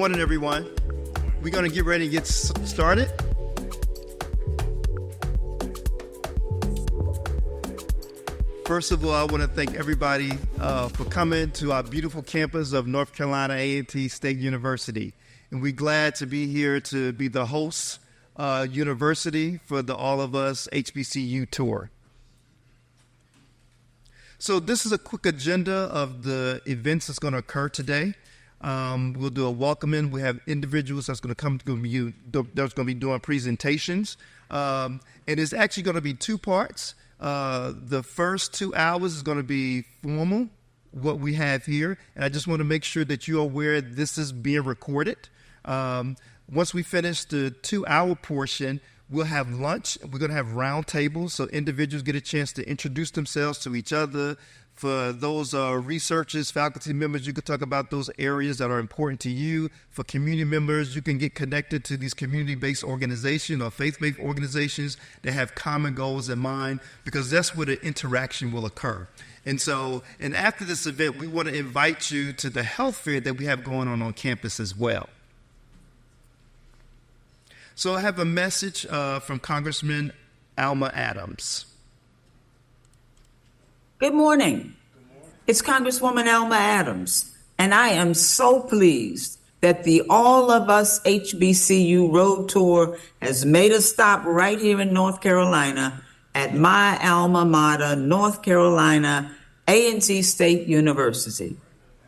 morning, everyone. We're going to get ready to get started. First of all, I want to thank everybody for coming to our beautiful campus of North Carolina A&T State University. And we're glad to be here to be the host university for the All of Us HBCU tour. So this is a quick agenda of the events that's going to occur today. We'll do a welcoming. We have individuals that's going to be doing presentations. And it's actually going to be two parts. The first 2 hours is going to be formal, what we have here. And I just want to make sure that you're aware this is being recorded. Once we finish the 2-hour portion, we'll have lunch. We're going to have round tables so individuals get a chance to introduce themselves to each other. For those researchers, faculty members, you can talk about those areas that are important to you. For community members, you can get connected to these community-based organizations or faith-based organizations that have common goals in mind, because that's where the interaction will occur. And after this event, we want to invite you to the health fair that we have going on campus as well. So I have a message from Congressman Alma Adams. Good morning. It's Congresswoman Alma Adams, and I am so pleased that the All of Us HBCU Road Tour has made a stop right here in North Carolina at my alma mater, North Carolina A&T State University.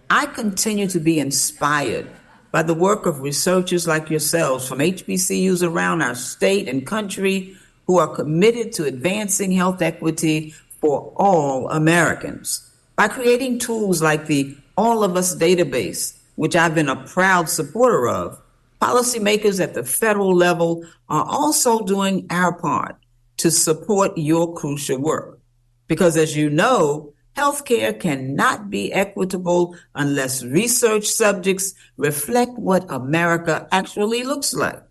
I continue to be inspired by the work of researchers like yourselves from HBCUs around our state and country who are committed to advancing health equity for all Americans. By creating tools like the All of Us database, which I've been a proud supporter of, policymakers at the federal level are also doing our part to support your crucial work. Because as you know, healthcare cannot be equitable unless research subjects reflect what America actually looks like.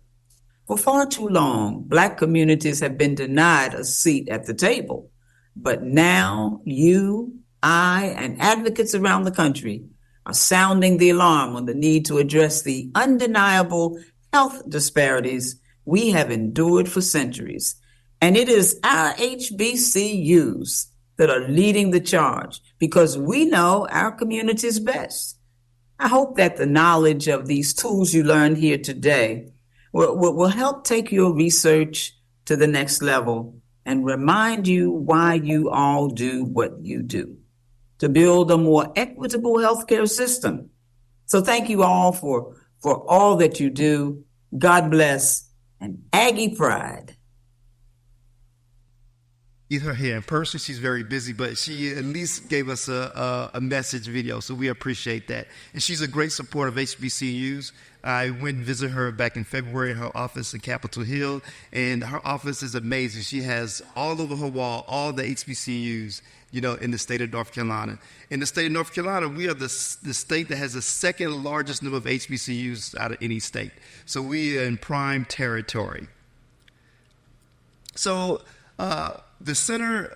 For far too long, Black communities have been denied a seat at the table. But now you, I, and advocates around the country are sounding the alarm on the need to address the undeniable health disparities we have endured for centuries. And it is our HBCUs that are leading the charge because we know our communities best. I hope that the knowledge of these tools you learned here today will help take your research to the next level and remind you why you all do what you do, to build a more equitable healthcare system. So thank you all for all that you do. God bless, and Aggie pride. Her here in person. She's very busy, but she at least gave us a message video, so we appreciate that. And she's a great supporter of HBCUs. I went and visited her back in February in her office in Capitol Hill, and her office is amazing. She has all over her wall all the HBCUs, in the state of North Carolina. In the state of North Carolina, we are the state that has the second largest number of HBCUs out of any state. So we are in prime territory. So, the center,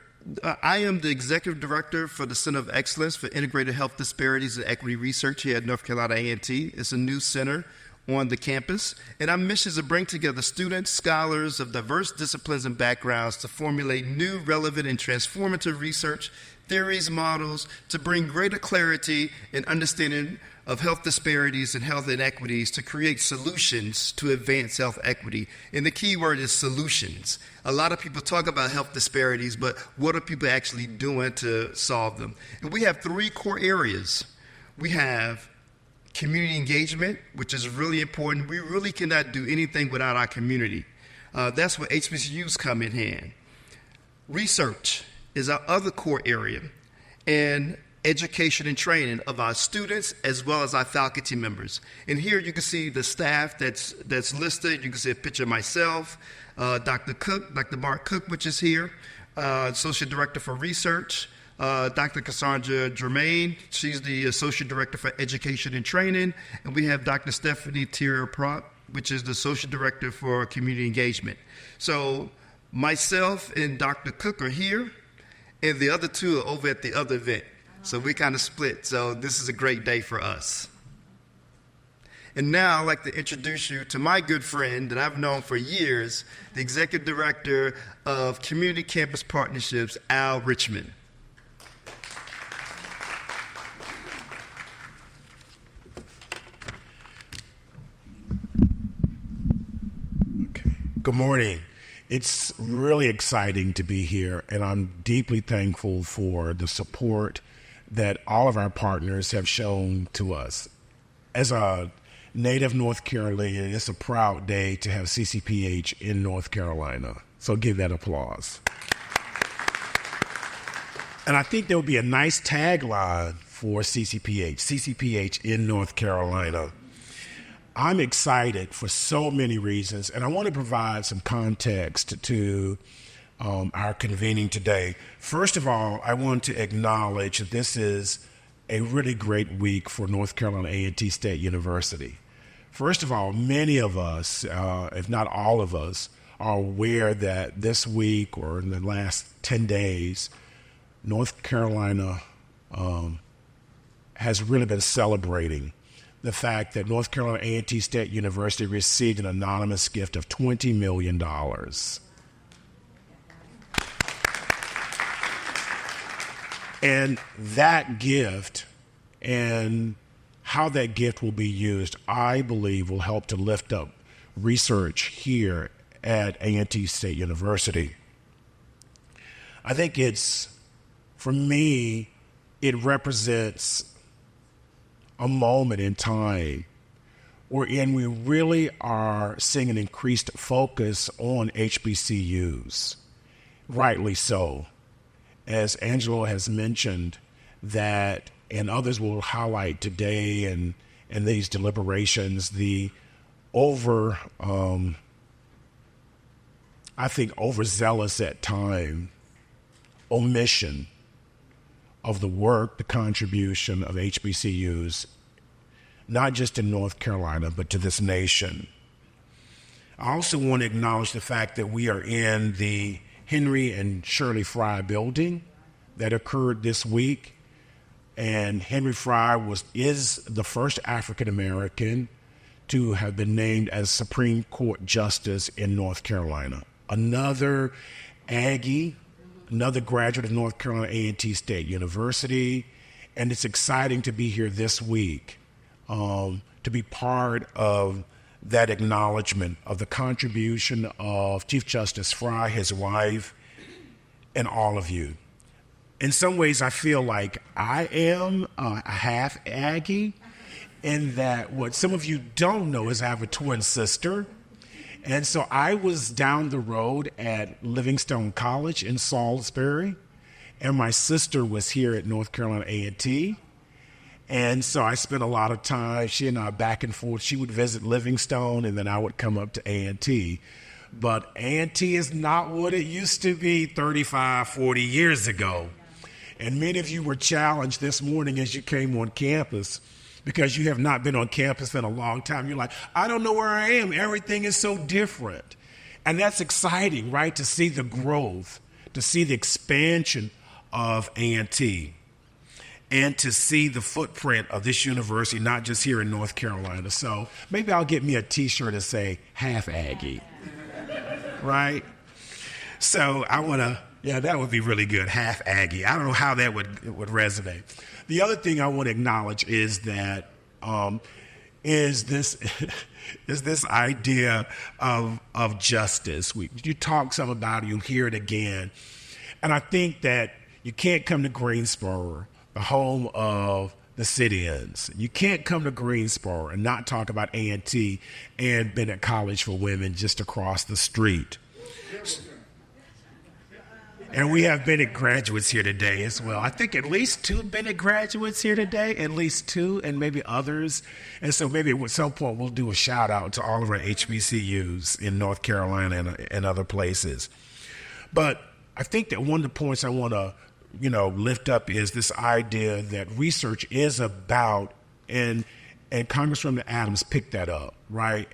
I am the executive director for the Center of Excellence for Integrated Health Disparities and Equity Research here at North Carolina A&T. It's a new center on the campus, and our mission is to bring together students, scholars of diverse disciplines and backgrounds to formulate new, relevant, and transformative research, theories, models, to bring greater clarity and understanding of health disparities and health inequities to create solutions to advance health equity. And the key word is solutions. A lot of people talk about health disparities, but what are people actually doing to solve them? And we have 3 core areas. We have community engagement, which is really important. We really cannot do anything without our community. That's where HBCUs come in hand. Research is our other core area, and education and training of our students as well as our faculty members. And here you can see the staff that's listed. You can see a picture of myself, Dr. Mark Cook, which is here, Associate Director for Research, Dr. Cassandra Germain, she's the Associate Director for Education and Training, and we have Dr. Stephanie Thier-Prop, which is the Associate Director for Community Engagement. So myself and Dr. Cook are here, and the other 2 are over at the other event. So we kind of split. So this is a great day for us. And now I'd like to introduce you to my good friend that I've known for years, the Executive Director of Community Campus Partnerships, Al Richmond. Good morning. It's really exciting to be here, and I'm deeply thankful for the support that all of our partners have shown to us. As a native North Carolinian, it's a proud day to have CCPH in North Carolina. So give that applause. And I think there would be a nice tagline for CCPH in North Carolina. I'm excited for so many reasons, and I want to provide some context to our convening today. First of all, I want to acknowledge that this is a really great week for North Carolina A&T State University. First of all, many of us, if not all of us, are aware that this week or in the last 10 days, North Carolina has really been celebrating the fact that North Carolina A&T State University received an anonymous gift of $20 million. And that gift and how that gift will be used, I believe, will help to lift up research here at A&T State University. I think for me, it represents a moment in time wherein we really are seeing an increased focus on HBCUs, rightly so. As Angelo has mentioned, that, and others will highlight today and these deliberations, the overzealous at time omission of the work, the contribution of HBCUs, not just in North Carolina, but to this nation. I also want to acknowledge the fact that we are in the Henry and Shirley Fry building that occurred this week. And Henry Fry is the first African American to have been named as Supreme Court Justice in North Carolina. Another Aggie, another graduate of North Carolina A&T State University, and it's exciting to be here this week to be part of that acknowledgement of the contribution of Chief Justice Fry, his wife, and all of you. In some ways, I feel like I am a half Aggie, in that what some of you don't know is I have a twin sister. And so I was down the road at Livingstone College in Salisbury, and my sister was here at North Carolina A&T. And so I spent a lot of time, she and I back and forth. She would visit Livingstone, and then I would come up to A&T. But A&T is not what it used to be 35, 40 years ago. And many of you were challenged this morning as you came on campus, because you have not been on campus in a long time. You're like, I don't know where I am. Everything is so different. And that's exciting, right? To see the growth, to see the expansion of A&T, and to see the footprint of this university, not just here in North Carolina. So maybe I'll get me a T-shirt and say, half Aggie, right? So I want to, yeah, that would be really good, half Aggie. I don't know how that would resonate. The other thing I want to acknowledge is that is this idea of justice. You talk some about it, you hear it again, and I think that you can't come to Greensboro, the home of the sit-ins. You can't come to Greensboro and not talk about A&T and Bennett College for Women just across the street. And we have Bennett graduates here today as well. I think at least 2 Bennett graduates here today, at least 2, and maybe others. And so maybe at some point we'll do a shout out to all of our HBCUs in North Carolina and other places. But I think that one of the points I want to, lift up is this idea that research is about, and Congresswoman Adams picked that up, right,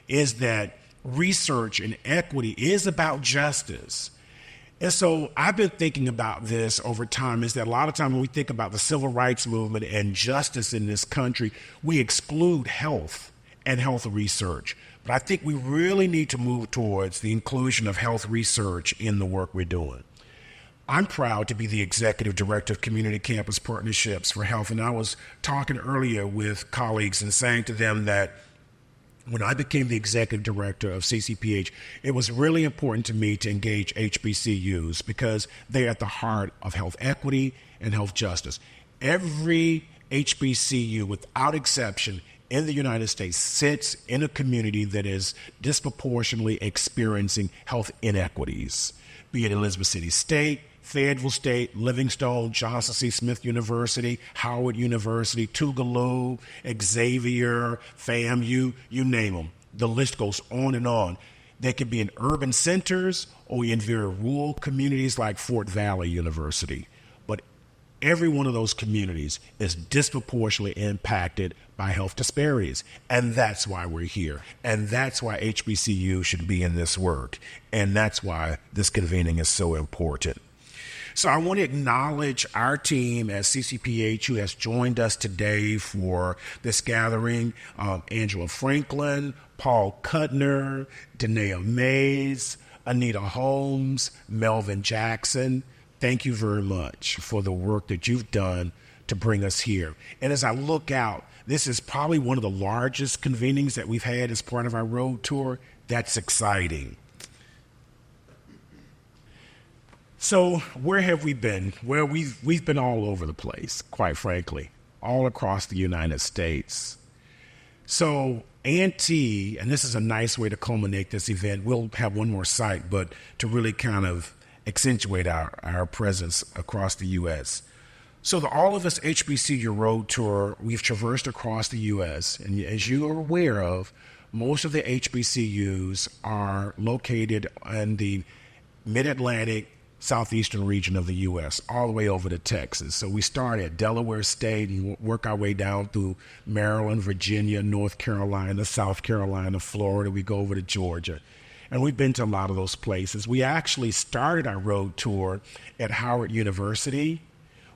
is that research and equity is about justice. And so I've been thinking about this over time, is that a lot of time when we think about the civil rights movement and justice in this country, we exclude health and health research. But I think we really need to move towards the inclusion of health research in the work we're doing. I'm proud to be the executive director of Community Campus Partnerships for Health. And I was talking earlier with colleagues and saying to them that when I became the executive director of CCPH, it was really important to me to engage HBCUs because they're at the heart of health equity and health justice. Every HBCU, without exception, in the United States sits in a community that is disproportionately experiencing health inequities, be it Elizabeth City State, Fayetteville State, Livingstone, Johnson C. Smith University, Howard University, Tougaloo, Xavier, FAMU, you name them. The list goes on and on. They could be in urban centers or in very rural communities like Fort Valley University. But every one of those communities is disproportionately impacted by health disparities. And that's why we're here. And that's why HBCU should be in this work. And that's why this convening is so important. So I want to acknowledge our team at CCPH who has joined us today for this gathering. Angela Franklin, Paul Kuttner, Danae Mays, Anita Holmes, Melvin Jackson. Thank you very much for the work that you've done to bring us here. And as I look out, this is probably one of the largest convenings that we've had as part of our road tour. That's exciting. So where have we been? Well, we've been all over the place, quite frankly, all across the United States. So A&T, and this is a nice way to culminate this event, we'll have one more site, but to really kind of accentuate our presence across the U.S. So the All of Us HBCU Road Tour, we've traversed across the U.S., and as you are aware of, most of the HBCUs are located in the Mid-Atlantic, southeastern region of the U.S., all the way over to Texas. So we start at Delaware State and work our way down through Maryland, Virginia, North Carolina, South Carolina, Florida. We go over to Georgia. And we've been to a lot of those places. We actually started our road tour at Howard University.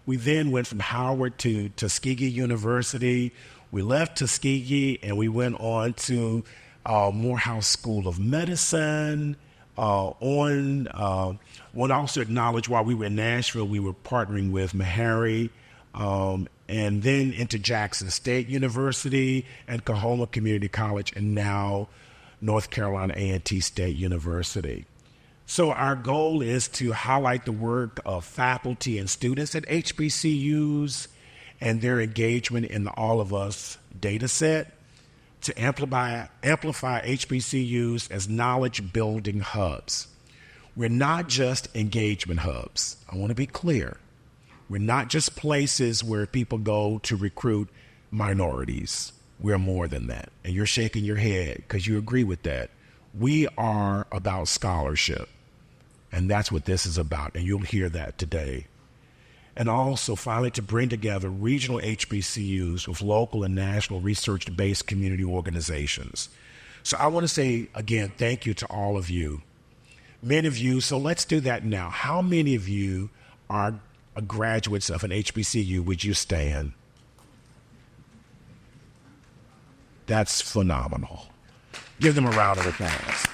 We then went from Howard to Tuskegee University. We left Tuskegee and we went on to Morehouse School of Medicine. Want to also acknowledge while we were in Nashville, we were partnering with Meharry, and then into Jackson State University and Coahoma Community College, and now North Carolina A&T State University. So our goal is to highlight the work of faculty and students at HBCUs and their engagement in the All of Us data set, to amplify HBCUs as knowledge-building hubs. We're not just engagement hubs. I want to be clear. We're not just places where people go to recruit minorities. We're more than that. And you're shaking your head because you agree with that. We are about scholarship. And that's what this is about. And you'll hear that today. And also, finally, to bring together regional HBCUs with local and national research-based community organizations. So I want to say, again, thank you to all of you. Many of you, so let's do that now. How many of you are graduates of an HBCU? Would you stand? That's phenomenal. Give them a round of applause.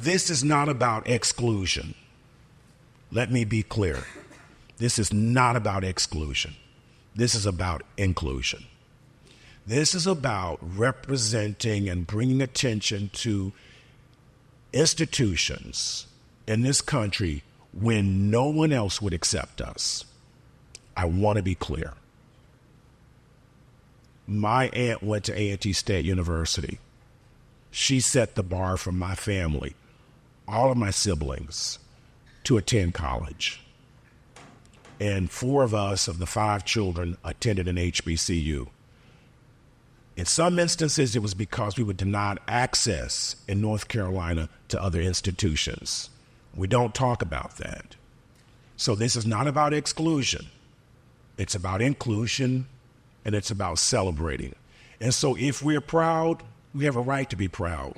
This is not about exclusion. Let me be clear. This is not about exclusion. This is about inclusion. This is about representing and bringing attention to institutions in this country when no one else would accept us. I want to be clear. My aunt went to A&T State University. She set the bar for my family, all of my siblings, to attend college. And 4 of us, of the 5 children, attended an HBCU. In some instances, it was because we were denied access in North Carolina to other institutions. We don't talk about that. So this is not about exclusion. It's about inclusion, and it's about celebrating. And so if we're proud, we have a right to be proud.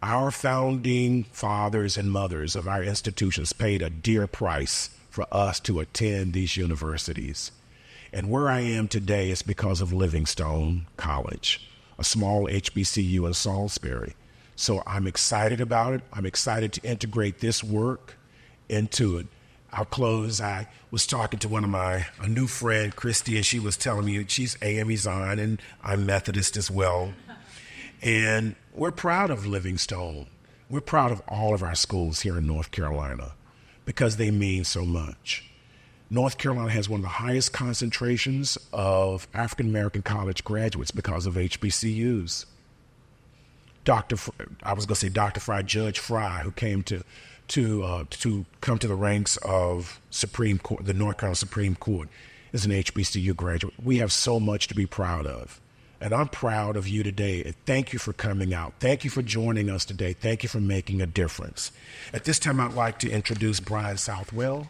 Our founding fathers and mothers of our institutions paid a dear price for us to attend these universities. And where I am today is because of Livingstone College, a small HBCU in Salisbury. So I'm excited about it. I'm excited to integrate this work into it. I'll close. I was talking to a new friend, Christy, and she was telling me she's AME Zion, and I'm Methodist as well. And we're proud of Livingstone. We're proud of all of our schools here in North Carolina because they mean so much. North Carolina has one of the highest concentrations of African-American college graduates because of HBCUs. Judge Fry, who came to come to the ranks of Supreme Court, the North Carolina Supreme Court, is an HBCU graduate. We have so much to be proud of. And I'm proud of you today. And thank you for coming out. Thank you for joining us today. Thank you for making a difference. At this time, I'd like to introduce Brian Southwell,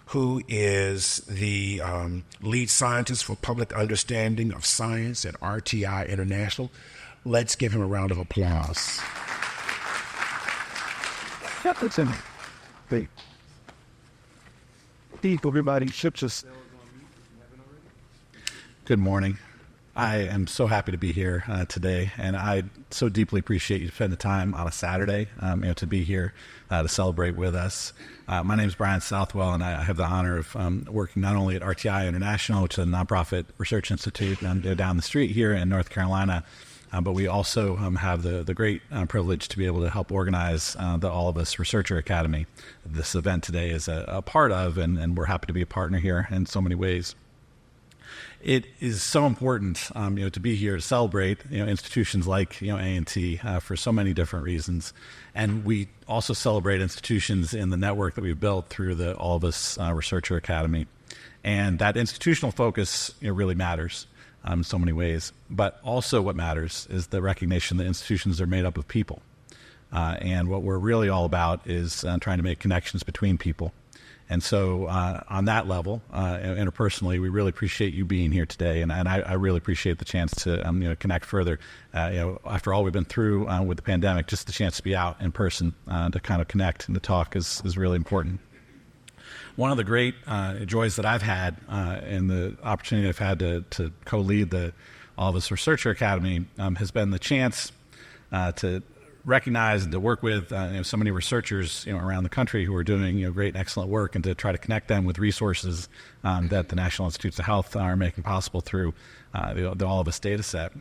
who is the lead scientist for public understanding of science at RTI International. Let's give him a round of applause. Good morning. I am so happy to be here today, and I so deeply appreciate you spending the time on a Saturday to be here to celebrate with us. My name is Brian Southwell, and I have the honor of working not only at RTI International, which is a nonprofit research institute down the street here in North Carolina, but we also have the great privilege to be able to help organize the All of Us Researcher Academy. This event today is a part of, and we're happy to be a partner here in so many ways. It is so important, to be here to celebrate, institutions like, A&T for so many different reasons. And we also celebrate institutions in the network that we've built through the All of Us Researcher Academy. And that institutional focus, really matters in so many ways. But also what matters is the recognition that institutions are made up of people. And what we're really all about is trying to make connections between people. And so on that level, interpersonally, we really appreciate you being here today, and I really appreciate the chance to connect further. After all we've been through with the pandemic, just the chance to be out in person to kind of connect and to talk is really important. One of the great joys that I've had and the opportunity I've had to co-lead the All of Us Researcher Academy has been the chance to recognize and to work with so many researchers around the country who are doing great and excellent work, and to try to connect them with resources that the National Institutes of Health are making possible through the All of Us data set.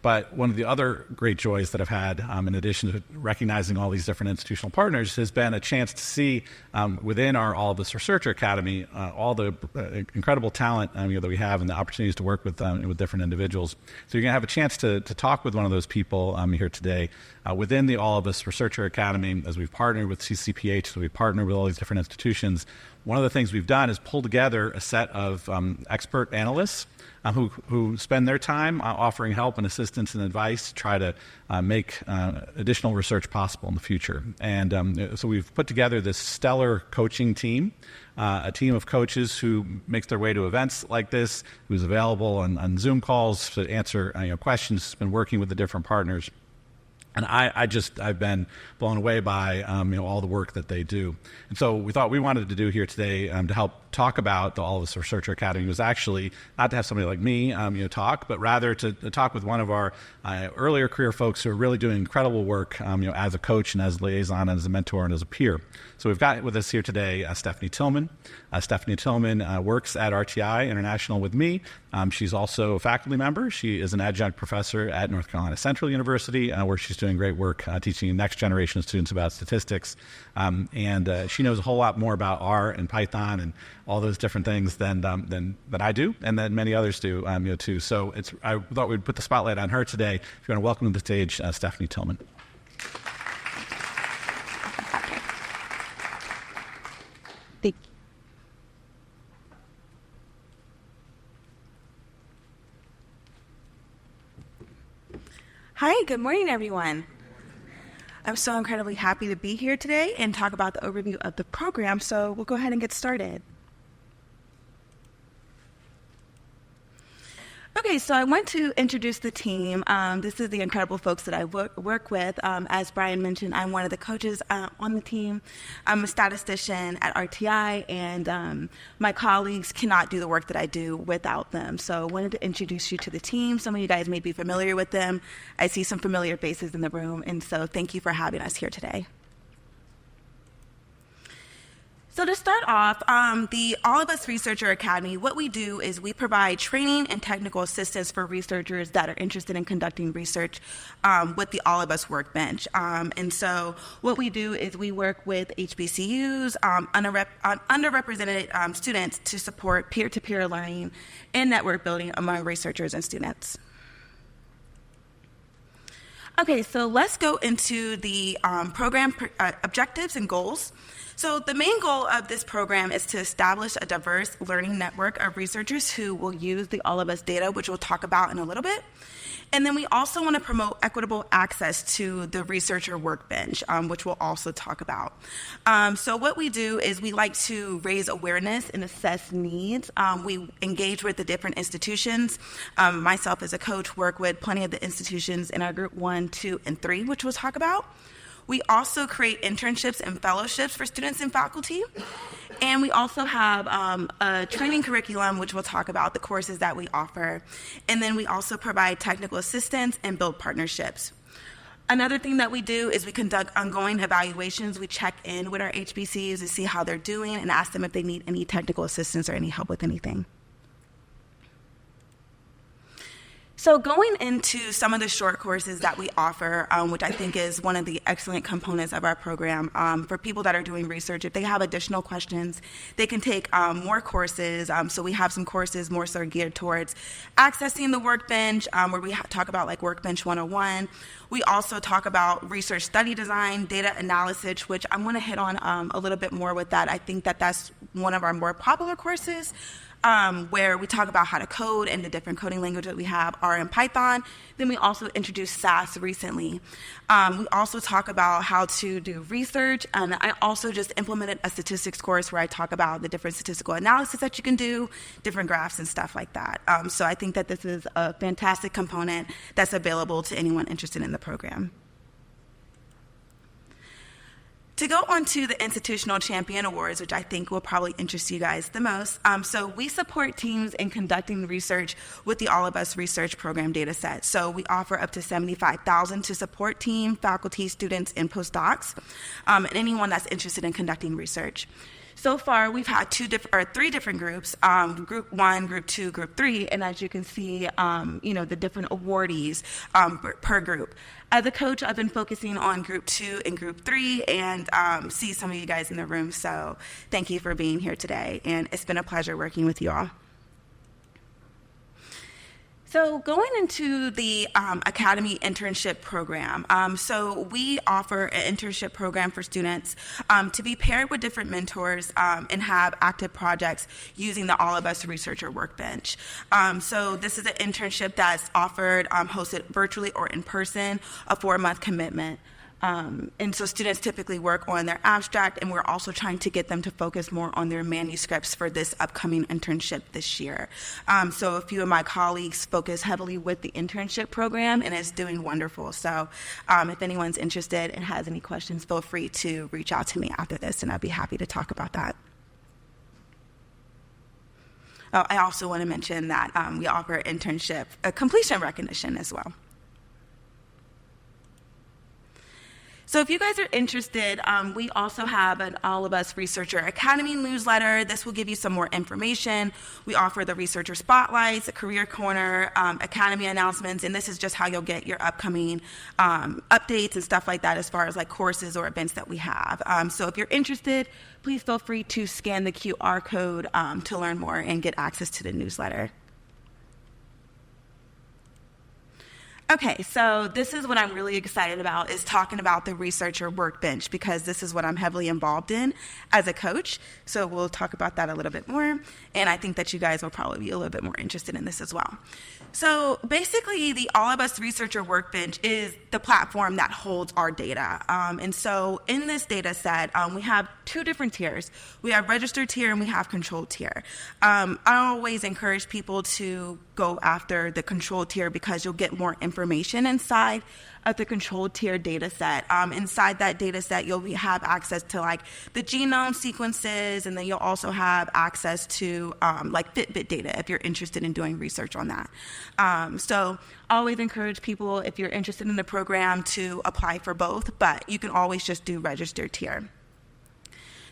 But one of the other great joys that I've had, in addition to recognizing all these different institutional partners, has been a chance to see within our All of Us Researcher Academy all the incredible talent that we have and the opportunities to work with different individuals. So you're going to have a chance to talk with one of those people here today. Within the All of Us Researcher Academy, as we've partnered with CCPH, so we've partnered with all these different institutions, one of the things we've done is pull together a set of expert analysts who spend their time offering help and assistance and advice to try to make additional research possible in the future. And so we've put together this stellar coaching team, a team of coaches who makes their way to events like this, who's available on Zoom calls to answer questions, been working with the different partners. And I've been blown away by all the work that they do. And so we thought we wanted to do here today to help talk about the All of Us Researcher Academy was actually not to have somebody like me talk, but rather to talk with one of our earlier career folks who are really doing incredible work as a coach and as a liaison and as a mentor and as a peer. So we've got with us here today Stephanie Tillman. Stephanie Tillman works at RTI International with me. She's also a faculty member. She is an adjunct professor at North Carolina Central University, where she's doing great work teaching the next generation of students about statistics. And she knows a whole lot more about R and Python and all those different things than I do, and that many others do too. So I thought we'd put the spotlight on her today. If you want to welcome to the stage Stephanie Tillman. Thank you. Hi, good morning, everyone. I'm so incredibly happy to be here today and talk about the overview of the program, so we'll go ahead and get started. Okay, so I want to introduce the team. This is the incredible folks that I work with. As Brian mentioned, I'm one of the coaches on the team. I'm a statistician at RTI, and my colleagues cannot do the work that I do without them. So I wanted to introduce you to the team. Some of you guys may be familiar with them. I see some familiar faces in the room, and so thank you for having us here today. So to start off, the All of Us Researcher Academy, what we do is we provide training and technical assistance for researchers that are interested in conducting research with the All of Us Workbench. And so what we do is we work with HBCUs, underrepresented students to support peer-to-peer learning and network building among researchers and students. Okay, so let's go into the program objectives and goals. So the main goal of this program is to establish a diverse learning network of researchers who will use the All of Us data, which we'll talk about in a little bit. And then we also want to promote equitable access to the researcher workbench, which we'll also talk about. So what we do is we like to raise awareness and assess needs. We engage with the different institutions. Myself as a coach work with plenty of the institutions in our group 1, 2, and 3, which we'll talk about. We also create internships and fellowships for students and faculty. And we also have a training curriculum, which we'll talk about, the courses that we offer. And then we also provide technical assistance and build partnerships. Another thing that we do is we conduct ongoing evaluations. We check in with our HBCUs to see how they're doing and ask them if they need any technical assistance or any help with anything. So going into some of the short courses that we offer, which I think is one of the excellent components of our program, for people that are doing research, if they have additional questions, they can take more courses. So we have some courses more so geared towards accessing the workbench, where we talk about like Workbench 101. We also talk about research study design, data analysis, which I'm going to hit on a little bit more with that. I think that that's one of our more popular courses. Where we talk about how to code and the different coding languages that we have, R and Python. Then we also introduced SAS recently. We also talk about how to do research, and I also just implemented a statistics course where I talk about the different statistical analysis that you can do, different graphs and stuff like that. So I think that this is a fantastic component that's available to anyone interested in the program. To go on to the Institutional Champion Awards, which I think will probably interest you guys the most. So we support teams in conducting research with the All of Us Research Program data set. So we offer up to $75,000 to support team, faculty, students, and postdocs, and anyone that's interested in conducting research. So far, we've had three different groups, Group 1, Group 2, Group 3, and as you can see, the different awardees per group. As a coach, I've been focusing on Group 2 and Group 3 and see some of you guys in the room, so thank you for being here today, and it's been a pleasure working with you all. So going into the Academy internship program, so we offer an internship program for students to be paired with different mentors and have active projects using the All of Us Researcher Workbench. So this is an internship that's offered, hosted virtually or in person, a 4-month commitment. And so students typically work on their abstract, and we're also trying to get them to focus more on their manuscripts for this upcoming internship this year. So a few of my colleagues focus heavily with the internship program, and it's doing wonderful. So if anyone's interested and has any questions, feel free to reach out to me after this, and I'd be happy to talk about that. Oh, I also want to mention that we offer internship completion recognition as well. So if you guys are interested, we also have an All of Us Researcher Academy newsletter. This will give you some more information. We offer the Researcher Spotlights, a Career Corner, Academy announcements, and this is just how you'll get your upcoming updates and stuff like that as far as like courses or events that we have. So if you're interested, please feel free to scan the QR code to learn more and get access to the newsletter. Okay, so this is what I'm really excited about, is talking about the researcher workbench, because this is what I'm heavily involved in as a coach. So we'll talk about that a little bit more, and I think that you guys will probably be a little bit more interested in this as well. So basically, the All of Us Researcher Workbench is the platform that holds our data. And so in this data set, we have two different tiers. We have registered tier and we have controlled tier. I always encourage people to go after the controlled tier because you'll get more information inside of the controlled tier data set. Inside that data set, you'll have access to like the genome sequences, and then you'll also have access to like Fitbit data if you're interested in doing research on that. So I always encourage people, if you're interested in the program, to apply for both, but you can always just do registered tier.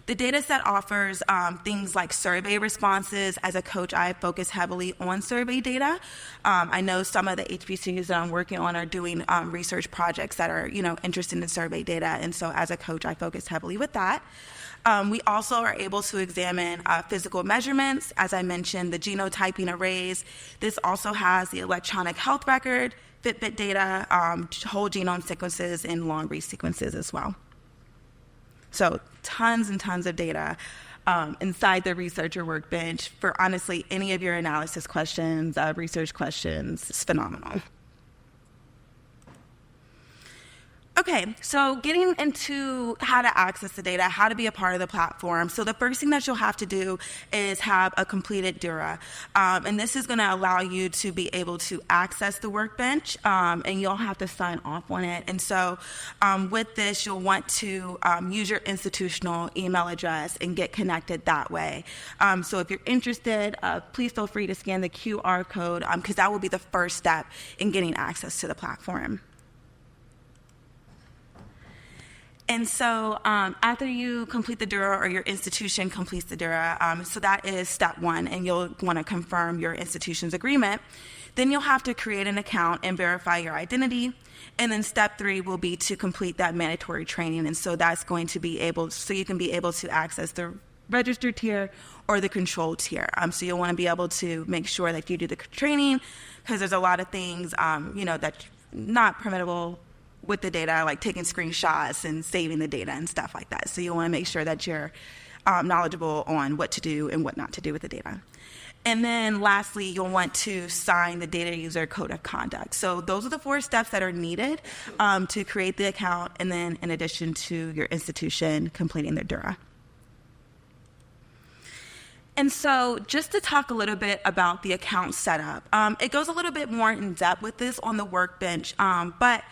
The data set offers things like survey responses. As a coach, I focus heavily on survey data. I know some of the HBCUs that I'm working on are doing research projects that are, interested in survey data, and so as a coach, I focus heavily with that. We also are able to examine physical measurements, as I mentioned, the genotyping arrays. This also has the electronic health record, Fitbit data, whole genome sequences, and long-read sequences as well. So tons and tons of data inside the researcher workbench for honestly any of your analysis questions, research questions. It's phenomenal. Okay, so getting into how to access the data, how to be a part of the platform. So the first thing that you'll have to do is have a completed DURA. And this is going to allow you to be able to access the workbench, and you'll have to sign off on it. And so with this, you'll want to use your institutional email address and get connected that way. So if you're interested, please feel free to scan the QR code, because that will be the first step in getting access to the platform. And so after you complete the DURA, or your institution completes the DURA, so that is step one, and you'll want to confirm your institution's agreement. Then you'll have to create an account and verify your identity. And then step three will be to complete that mandatory training. And so that's going to be so you can be able to access the registered tier or the controlled tier. So you'll want to be able to make sure that you do the training, because there's a lot of things, that's not permittable with the data, like taking screenshots and saving the data and stuff like that. So you want to make sure that you're knowledgeable on what to do and what not to do with the data. And then lastly, you'll want to sign the data user code of conduct. So those are the 4 steps that are needed to create the account, and then in addition to your institution completing their DURA. And so just to talk a little bit about the account setup, it goes a little bit more in depth with this on the workbench, but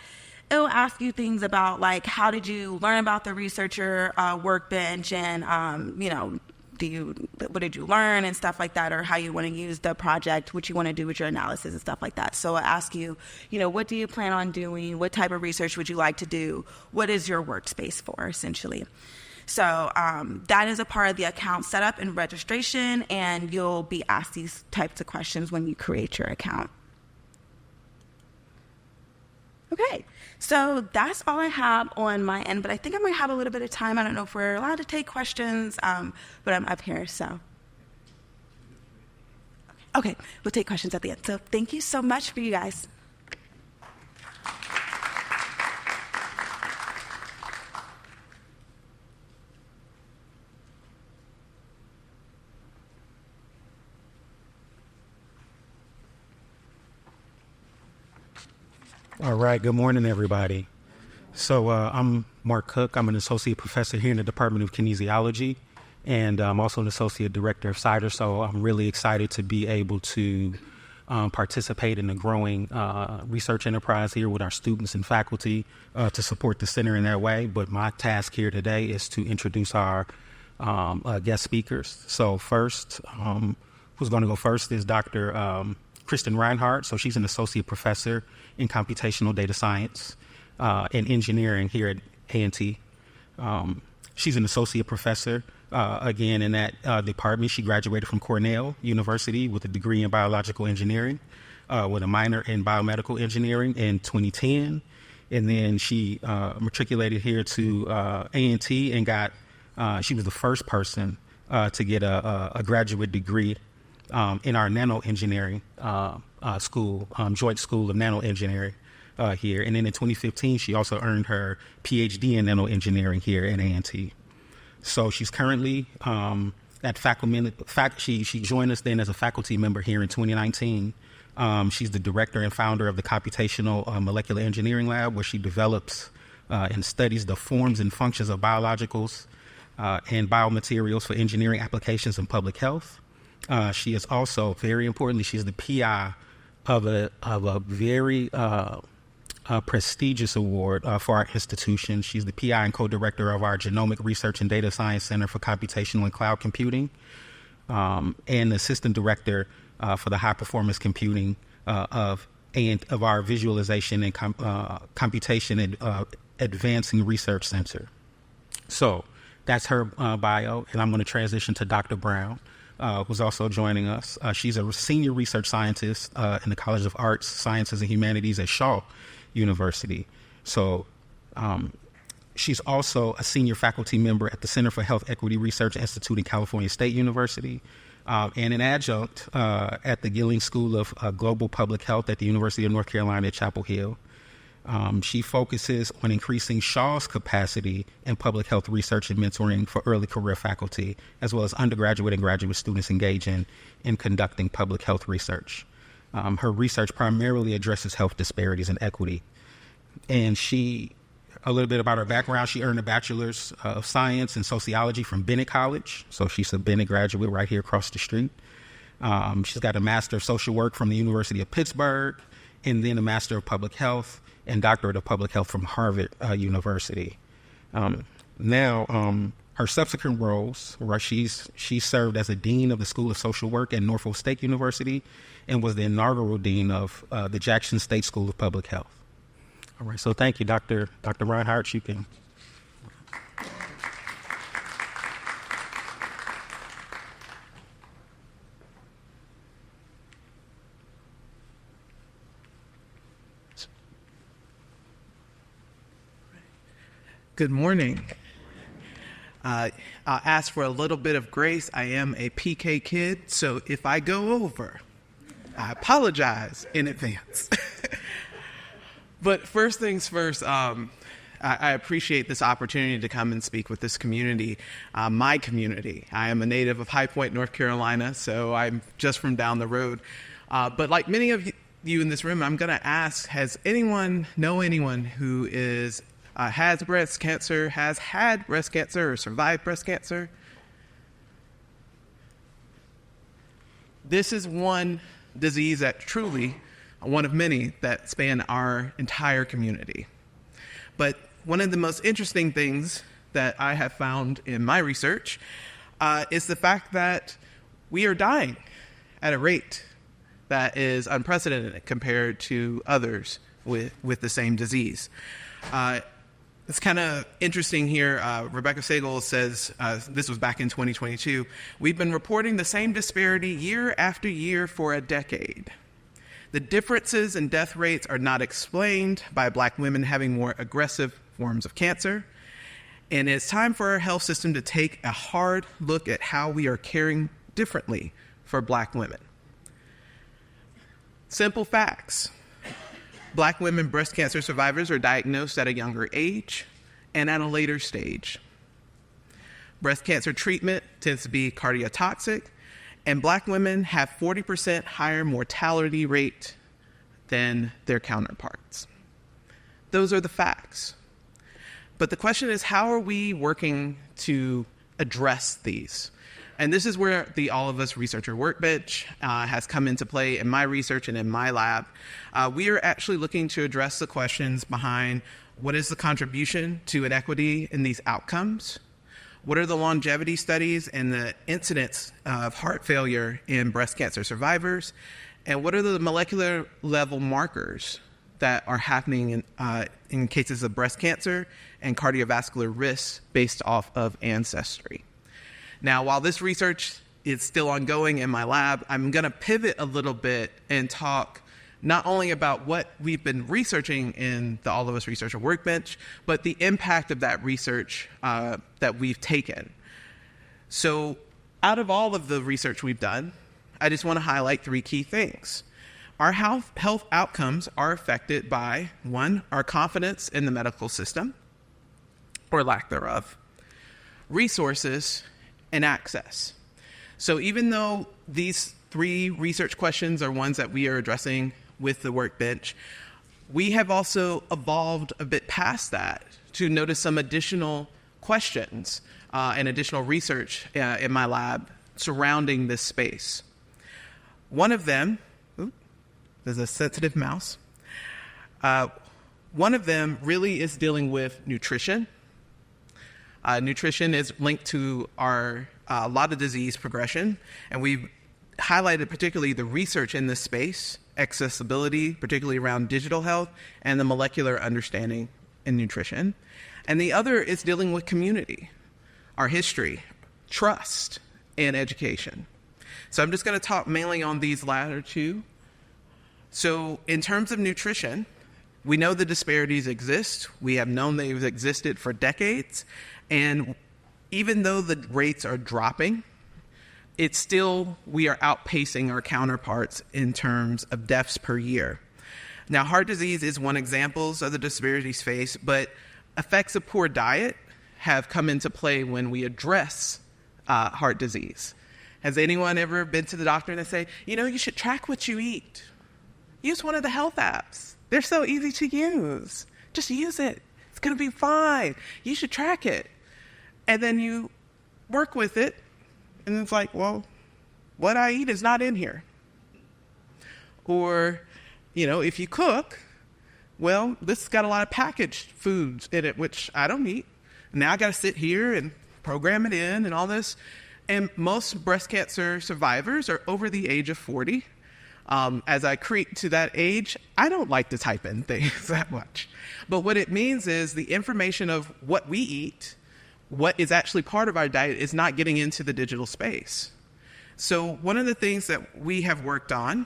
it'll ask you things about like, how did you learn about the researcher workbench, and what did you learn and stuff like that, or how you want to use the project, what you want to do with your analysis and stuff like that. So I'll ask you, what do you plan on doing? What type of research would you like to do? What is your workspace for, essentially? So that is a part of the account setup and registration, and you'll be asked these types of questions when you create your account. Okay, so that's all I have on my end, but I think I might have a little bit of time. I don't know if we're allowed to take questions, but I'm up here, so. Okay, we'll take questions at the end. So thank you so much for you guys. All right. Good morning, everybody. So I'm Mark Cook. I'm an associate professor here in the Department of Kinesiology, and I'm also an associate director of CIHDER. So I'm really excited to be able to participate in the growing research enterprise here with our students and faculty to support the center in that way. But my task here today is to introduce our guest speakers. So first, who's going to go first is Dr. Kristen Reinhardt. So she's an associate professor in computational data science and engineering here at A&T. She's an associate professor, again, in that department. She graduated from Cornell University with a degree in biological engineering, with a minor in biomedical engineering in 2010. And then she matriculated here to A&T and she was the first person to get a graduate degree in our nano engineering school, Joint School of Nano Engineering. here. And then in 2015, she also earned her PhD in nanoengineering here at A&T. So she's currently at she joined us then as a faculty member here in 2019. She's the director and founder of the Computational Molecular Engineering Lab, where she develops and studies the forms and functions of biologicals and biomaterials for engineering applications in public health. She is also, very importantly, she's the PI of a very prestigious award for our institution. She's the PI and co-director of our Genomic Research and Data Science Center for Computational and Cloud Computing, and the assistant director for the high performance computing of our Visualization and Computation and Advancing Research Center. So that's her bio, and I'm going to transition to Dr. Brown, who's also joining us. She's a senior research scientist in the College of Arts, Sciences, and Humanities at Shaw University. So she's also a senior faculty member at the Center for Health Equity Research Institute in California State University, and an adjunct at the Gilling School of Global Public Health at the University of North Carolina at Chapel Hill. She focuses on increasing Shaw's capacity in public health research and mentoring for early career faculty, as well as undergraduate and graduate students engaging in conducting public health research. Her research primarily addresses health disparities and equity. And a little bit about her background, she earned a Bachelor's of Science in Sociology from Bennett College. So she's a Bennett graduate right here across the street. She's got a Master of Social Work from the University of Pittsburgh, and then a Master of Public Health and Doctorate of Public Health from Harvard University. Her subsequent roles, where she served as a Dean of the School of Social Work at Norfolk State University and was the inaugural Dean of the Jackson State School of Public Health. All right, so thank you, Dr. Reinhardt. You can. Good morning. I'll ask for a little bit of grace. I am a PK kid, so if I go over, I apologize in advance. But first things first, I appreciate this opportunity to come and speak with this community, my community. I am a native of High Point, North Carolina, so I'm just from down the road. But like many of you in this room, I'm going to ask, has anyone who has breast cancer, has had breast cancer, or survived breast cancer? This is one disease that truly, one of many that span our entire community. But one of the most interesting things that I have found in my research is the fact that we are dying at a rate that is unprecedented compared to others with the same disease. It's kind of interesting here. Rebecca Sagel says, this was back in 2022, we've been reporting the same disparity year after year for a decade. The differences in death rates are not explained by Black women having more aggressive forms of cancer. And it's time for our health system to take a hard look at how we are caring differently for Black women. Simple facts. Black women breast cancer survivors are diagnosed at a younger age and at a later stage. Breast cancer treatment tends to be cardiotoxic, and Black women have 40% higher mortality rate than their counterparts. Those are the facts. But the question is, how are we working to address these? And this is where the All of Us Researcher Workbench has come into play in my research and in my lab. We are actually looking to address the questions behind what is the contribution to inequity in these outcomes? What are the longevity studies and the incidence of heart failure in breast cancer survivors? And what are the molecular level markers that are happening in cases of breast cancer and cardiovascular risks based off of ancestry? Now, while this research is still ongoing in my lab, I'm going to pivot a little bit and talk not only about what we've been researching in the All of Us Researcher Workbench, but the impact of that research that we've taken. So out of all of the research we've done, I just want to highlight 3 key things. Our health outcomes are affected by, one, our confidence in the medical system, or lack thereof, resources, and access. So even though these 3 research questions are ones that we are addressing with the Workbench, we have also evolved a bit past that to notice some additional questions and additional research in my lab surrounding this space. One of them, there's a sensitive mouse. One of them really is dealing with nutrition. Nutrition is linked to a lot of disease progression, and we've highlighted particularly the research in this space, accessibility, particularly around digital health, and the molecular understanding in nutrition. And the other is dealing with community, our history, trust, and education. So I'm just going to talk mainly on these latter 2. So in terms of nutrition, we know the disparities exist. We have known they've existed for decades. And even though the rates are dropping, it's still, we are outpacing our counterparts in terms of deaths per year. Now, heart disease is one example of the disparities faced, but effects of poor diet have come into play when we address heart disease. Has anyone ever been to the doctor and they say, you should track what you eat? Use one of the health apps. They're so easy to use. Just use it. It's going to be fine. You should track it. And then you work with it, and it's like, well, what I eat is not in here. Or, if you cook, well, this has got a lot of packaged foods in it, which I don't eat. Now I got to sit here and program it in and all this. And most breast cancer survivors are over the age of 40. As I creep to that age, I don't like to type in things that much. But what it means is the information of what we eat, what is actually part of our diet, is not getting into the digital space. So one of the things that we have worked on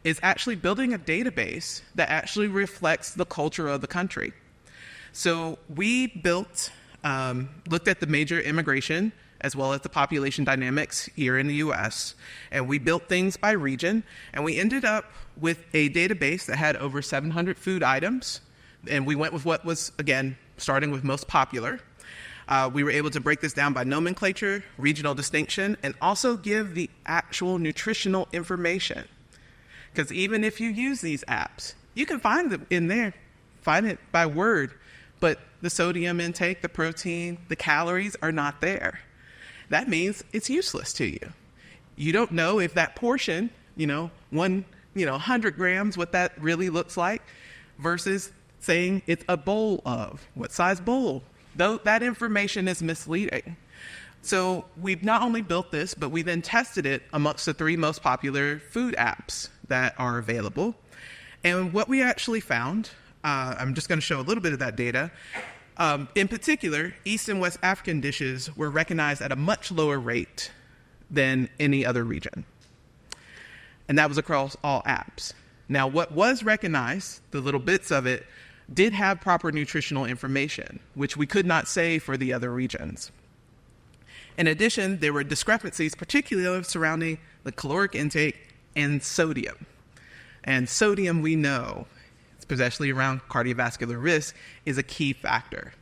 is actually building a database that actually reflects the culture of the country. So we looked at the major immigration as well as the population dynamics here in the US, and we built things by region, and we ended up with a database that had over 700 food items, and we went with what was, again, starting with most popular. We were able to break this down by nomenclature, regional distinction, and also give the actual nutritional information. Because even if you use these apps, you can find them in there, find it by word, but the sodium intake, the protein, the calories are not there. That means it's useless to you. You don't know if that portion, 100 grams, what that really looks like, versus saying it's a bowl of, what size bowl? Though that information is misleading. So we've not only built this, but we then tested it amongst the 3 most popular food apps that are available. And what we actually found, I'm just going to show a little bit of that data. In particular, East and West African dishes were recognized at a much lower rate than any other region. And that was across all apps. Now, what was recognized, the little bits of it, did have proper nutritional information, which we could not say for the other regions. In addition, there were discrepancies, particularly surrounding the caloric intake and sodium. And sodium, we know, especially around cardiovascular risk, is a key factor.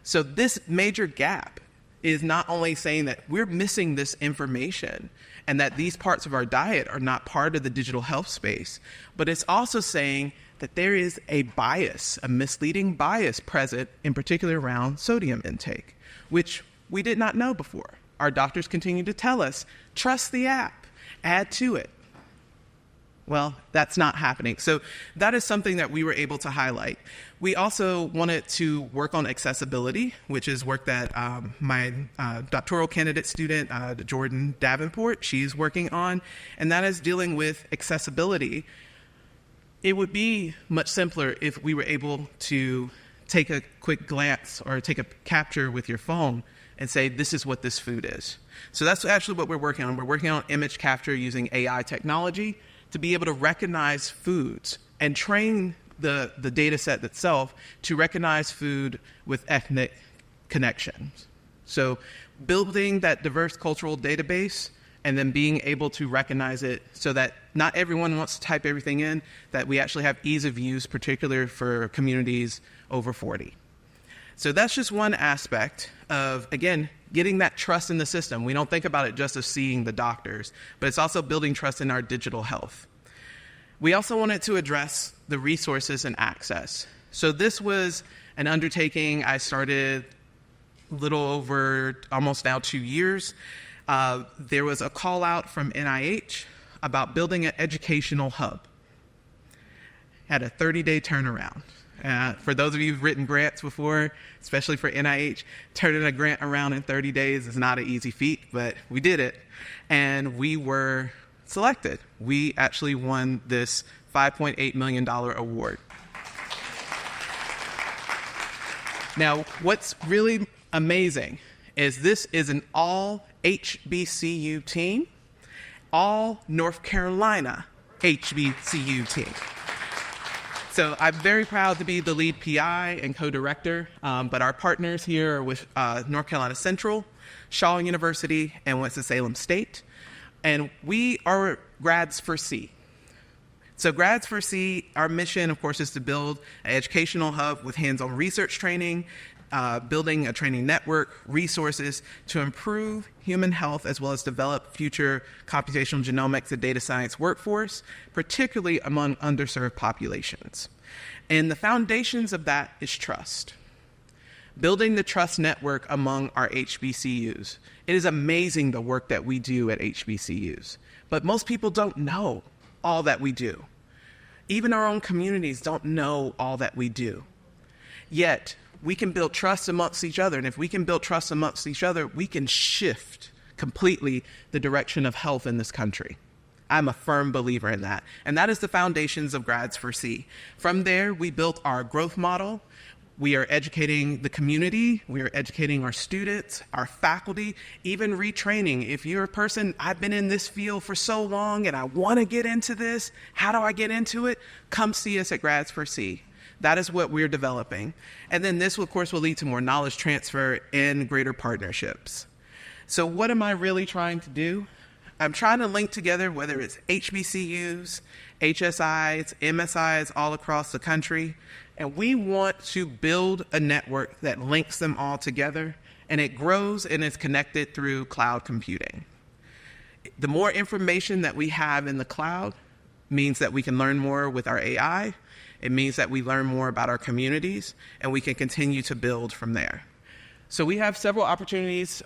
So this major gap is not only saying that we're missing this information and that these parts of our diet are not part of the digital health space, but it's also saying that there is a bias, a misleading bias present, in particular around sodium intake, which we did not know before. Our doctors continue to tell us, trust the app, add to it. Well, that's not happening. So that is something that we were able to highlight. We also wanted to work on accessibility, which is work that my doctoral candidate student, Jordan Davenport, she's working on, and that is dealing with accessibility. It would be much simpler if we were able to take a quick glance or take a capture with your phone and say, this is what this food is. So that's actually what we're working on. We're working on image capture using AI technology to be able to recognize foods and train the data set itself to recognize food with ethnic connections. So building that diverse cultural database and then being able to recognize it so that not everyone wants to type everything in, that we actually have ease of use, particularly for communities over 40. So that's just one aspect of, again, getting that trust in the system. We don't think about it just as seeing the doctors, but it's also building trust in our digital health. We also wanted to address the resources and access. So this was an undertaking I started a little over almost now 2 years. There was a call out from NIH about building an educational hub. Had a 30-day turnaround. For those of you who've written grants before, especially for NIH, turning a grant around in 30 days is not an easy feat, but we did it, and we were selected. We actually won this $5.8 million award. Now, what's really amazing is this is an all HBCU team, all North Carolina HBCU team. So I'm very proud to be the lead PI and co-director, but our partners here are with North Carolina Central, Shaw University, and Winston-Salem State. And we are Grads for C. So Grads for C, our mission, of course, is to build an educational hub with hands-on research training, building a training network, resources to improve human health, as well as develop future computational genomics and data science workforce, particularly among underserved populations. And the foundations of that is trust. Building the trust network among our HBCUs. It is amazing the work that we do at HBCUs, but most people don't know all that we do. Even our own communities don't know all that we do. Yet, we can build trust amongst each other, and if we can build trust amongst each other, we can shift completely the direction of health in this country. I'm a firm believer in that, and that is the foundations of Grads for C. From there, we built our growth model. We are educating the community, we are educating our students, our faculty, even retraining. If you're a person, I've been in this field for so long and I want to get into this, how do I get into it? Come see us at Grads for C. That is what we're developing. And then this, of course, will lead to more knowledge transfer and greater partnerships. So what am I really trying to do? I'm trying to link together, whether it's HBCUs, HSIs, MSIs all across the country, and we want to build a network that links them all together, and it grows and is connected through cloud computing. The more information that we have in the cloud means that we can learn more with our AI. It means that we learn more about our communities, and we can continue to build from there. So we have several opportunities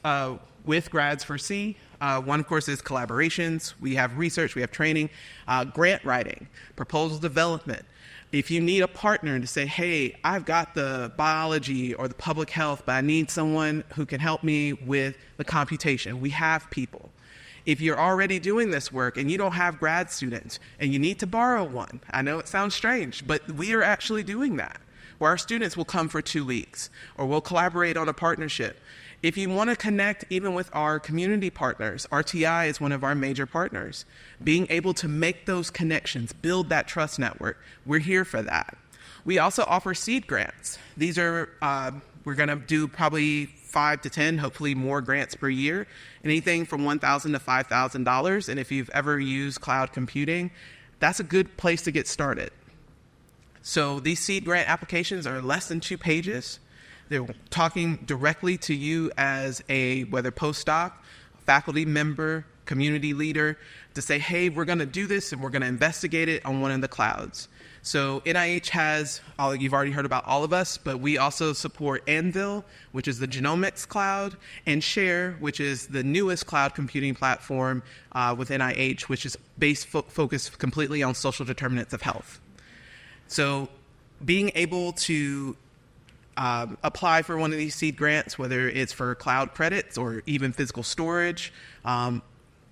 with Grads for C. One, of course, is collaborations. We have research, we have training, grant writing, proposal development. If you need a partner to say, hey, I've got the biology or the public health, but I need someone who can help me with the computation, we have people. If you're already doing this work and you don't have grad students and you need to borrow one, I know it sounds strange, but we are actually doing that, where our students will come for 2 weeks or we'll collaborate on a partnership. If you want to connect even with our community partners, RTI is one of our major partners. Being able to make those connections, build that trust network, we're here for that. We also offer seed grants. These are, we're going to do probably 5 to 10, hopefully more grants per year, anything from $1,000 to $5,000. And if you've ever used cloud computing, that's a good place to get started. So these seed grant applications are less than 2 pages. They're talking directly to you as a, whether postdoc, faculty member, community leader, to say, hey, we're going to do this and we're going to investigate it on one of the clouds. So NIH has, you've already heard about All of Us, but we also support Anvil, which is the genomics cloud, and Share, which is the newest cloud computing platform with NIH, which is focused completely on social determinants of health. So being able to apply for one of these seed grants, whether it's for cloud credits or even physical storage,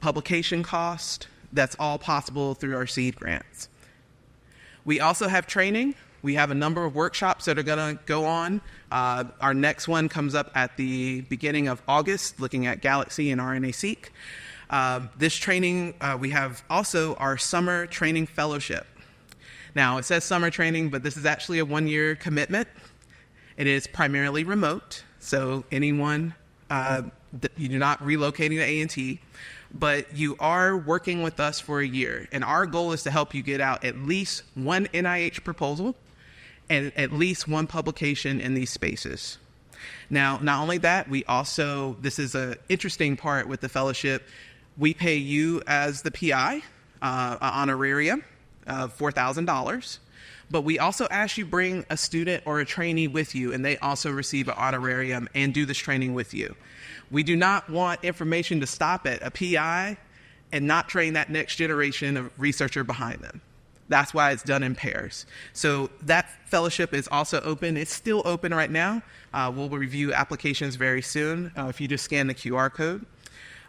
publication cost, that's all possible through our seed grants. We also have training. We have a number of workshops that are going to go on. Our next one comes up at the beginning of August, looking at Galaxy and RNA-seq. This training, we have also our summer training fellowship. Now, it says summer training, but this is actually a 1-year commitment. It is primarily remote, so anyone you're not relocating to A&T, but you are working with us for a year. And our goal is to help you get out at least one NIH proposal and at least one publication in these spaces. Now, not only that, this is an interesting part with the fellowship, we pay you as the PI, an honorarium of $4,000, but we also ask you bring a student or a trainee with you, and they also receive an honorarium and do this training with you. We do not want information to stop at a PI and not train that next generation of researcher behind them. That's why it's done in pairs. So that fellowship is also open. It's still open right now. We'll review applications very soon if you just scan the QR code.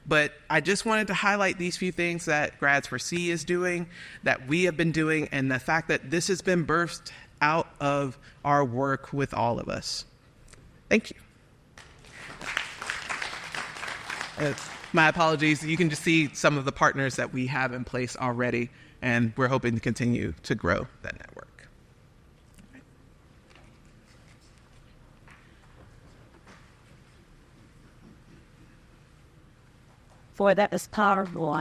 But I just wanted to highlight these few things that Grads for C is doing, that we have been doing, and the fact that this has been birthed out of our work with all of us. Thank you. My apologies. You can just see some of the partners that we have in place already, and we're hoping to continue to grow that network. Boy, that was powerful.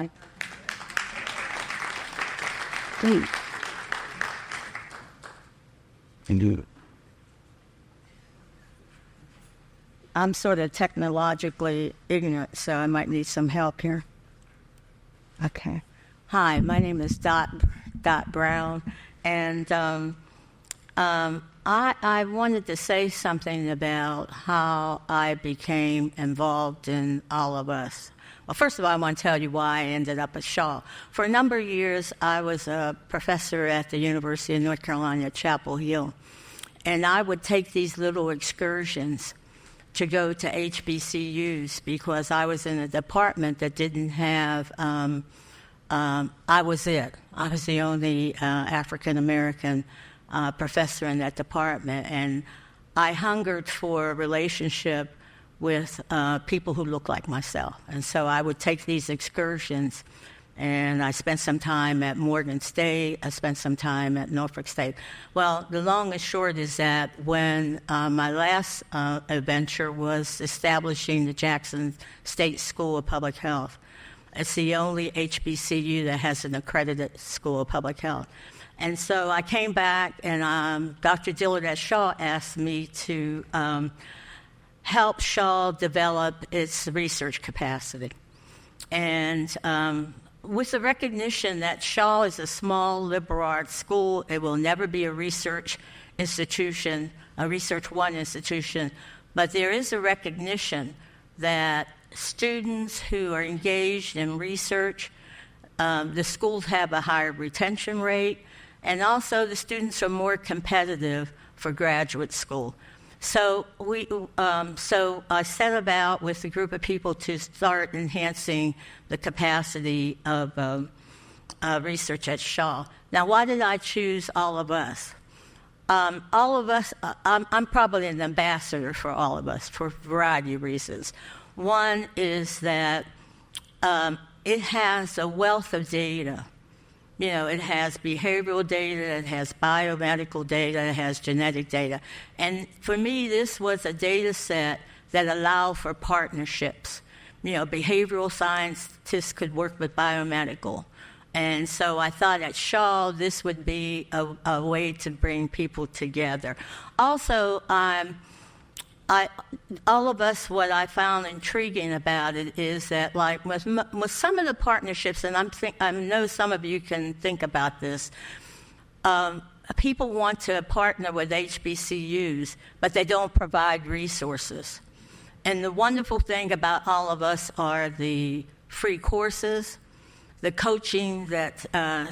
I'm sort of technologically ignorant, so I might need some help here. Okay. Hi, my name is Dot Brown, and I wanted to say something about how I became involved in All of Us. Well, first of all, I want to tell you why I ended up at Shaw. For a number of years, I was a professor at the University of North Carolina at Chapel Hill, and I would take these little excursions to go to HBCUs because I was in a department that didn't have, I was it. I was the only African-American professor in that department, and I hungered for a relationship with people who look like myself. And so I would take these excursions, and I spent some time at Morgan State, I spent some time at Norfolk State. Well, the long and short is that when my last adventure was establishing the Jackson State School of Public Health. It's the only HBCU that has an accredited School of Public Health. And so I came back, and Dr. Dillard at Shaw asked me to help Shaw develop its research capacity. And with the recognition that Shaw is a small liberal arts school, it will never be a research institution, a Research One institution, but there is a recognition that students who are engaged in research, the schools have a higher retention rate, and also the students are more competitive for graduate school. So I set about with a group of people to start enhancing the capacity of research at Shaw. Now, why did I choose All of Us? All of Us, I'm probably an ambassador for All of Us for a variety of reasons. One is that it has a wealth of data. You know, it has behavioral data, it has biomedical data, it has genetic data. And for me, this was a data set that allowed for partnerships. You know, behavioral scientists could work with biomedical. And so I thought at Shaw, this would be a way to bring people together. Also, All of Us, what I found intriguing about it is that, like with some of the partnerships, and I know some of you can think about this, people want to partner with HBCUs, but they don't provide resources. And the wonderful thing about All of Us are the free courses. The coaching that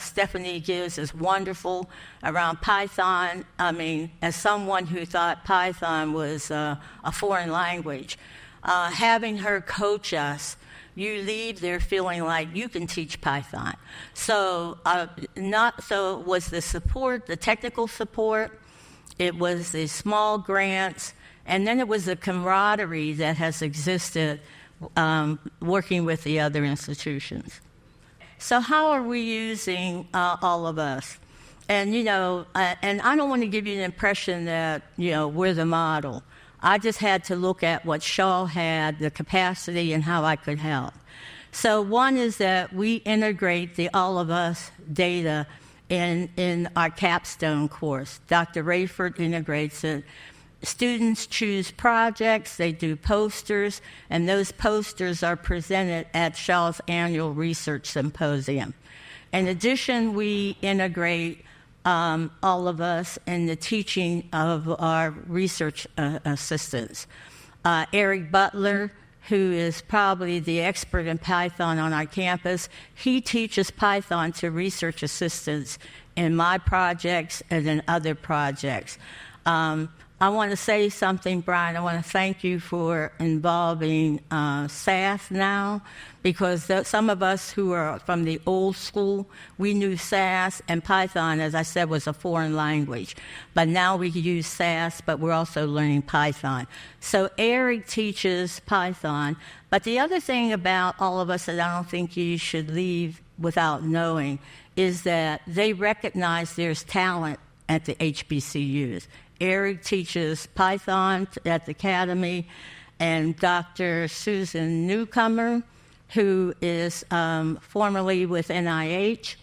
Stephanie gives is wonderful around Python. I mean, as someone who thought Python was a foreign language, having her coach us, you leave there feeling like you can teach Python. So it was the support, the technical support, it was the small grants, and then it was the camaraderie that has existed working with the other institutions. So how are we using All of Us? And, you know, and I don't want to give you the impression that, you know, we're the model. I just had to look at what Shaw had, the capacity, and how I could help. So one is that we integrate the All of Us data in our capstone course. Dr. Rayford integrates it. Students choose projects, they do posters, and those posters are presented at Shaw's annual research symposium. In addition, we integrate all of us in the teaching of our research assistants. Eric Butler, who is probably the expert in Python on our campus, he teaches Python to research assistants in my projects and in other projects. I want to say something, Brian. I want to thank you for involving SAS now, because some of us who are from the old school, we knew SAS, and Python, as I said, was a foreign language. But now we use SAS, but we're also learning Python. So Eric teaches Python. But the other thing about all of us that I don't think you should leave without knowing is that they recognize there's talent at the HBCUs. Eric teaches Python at the Academy, and Dr. Susan Newcomer, who is formerly with NIH,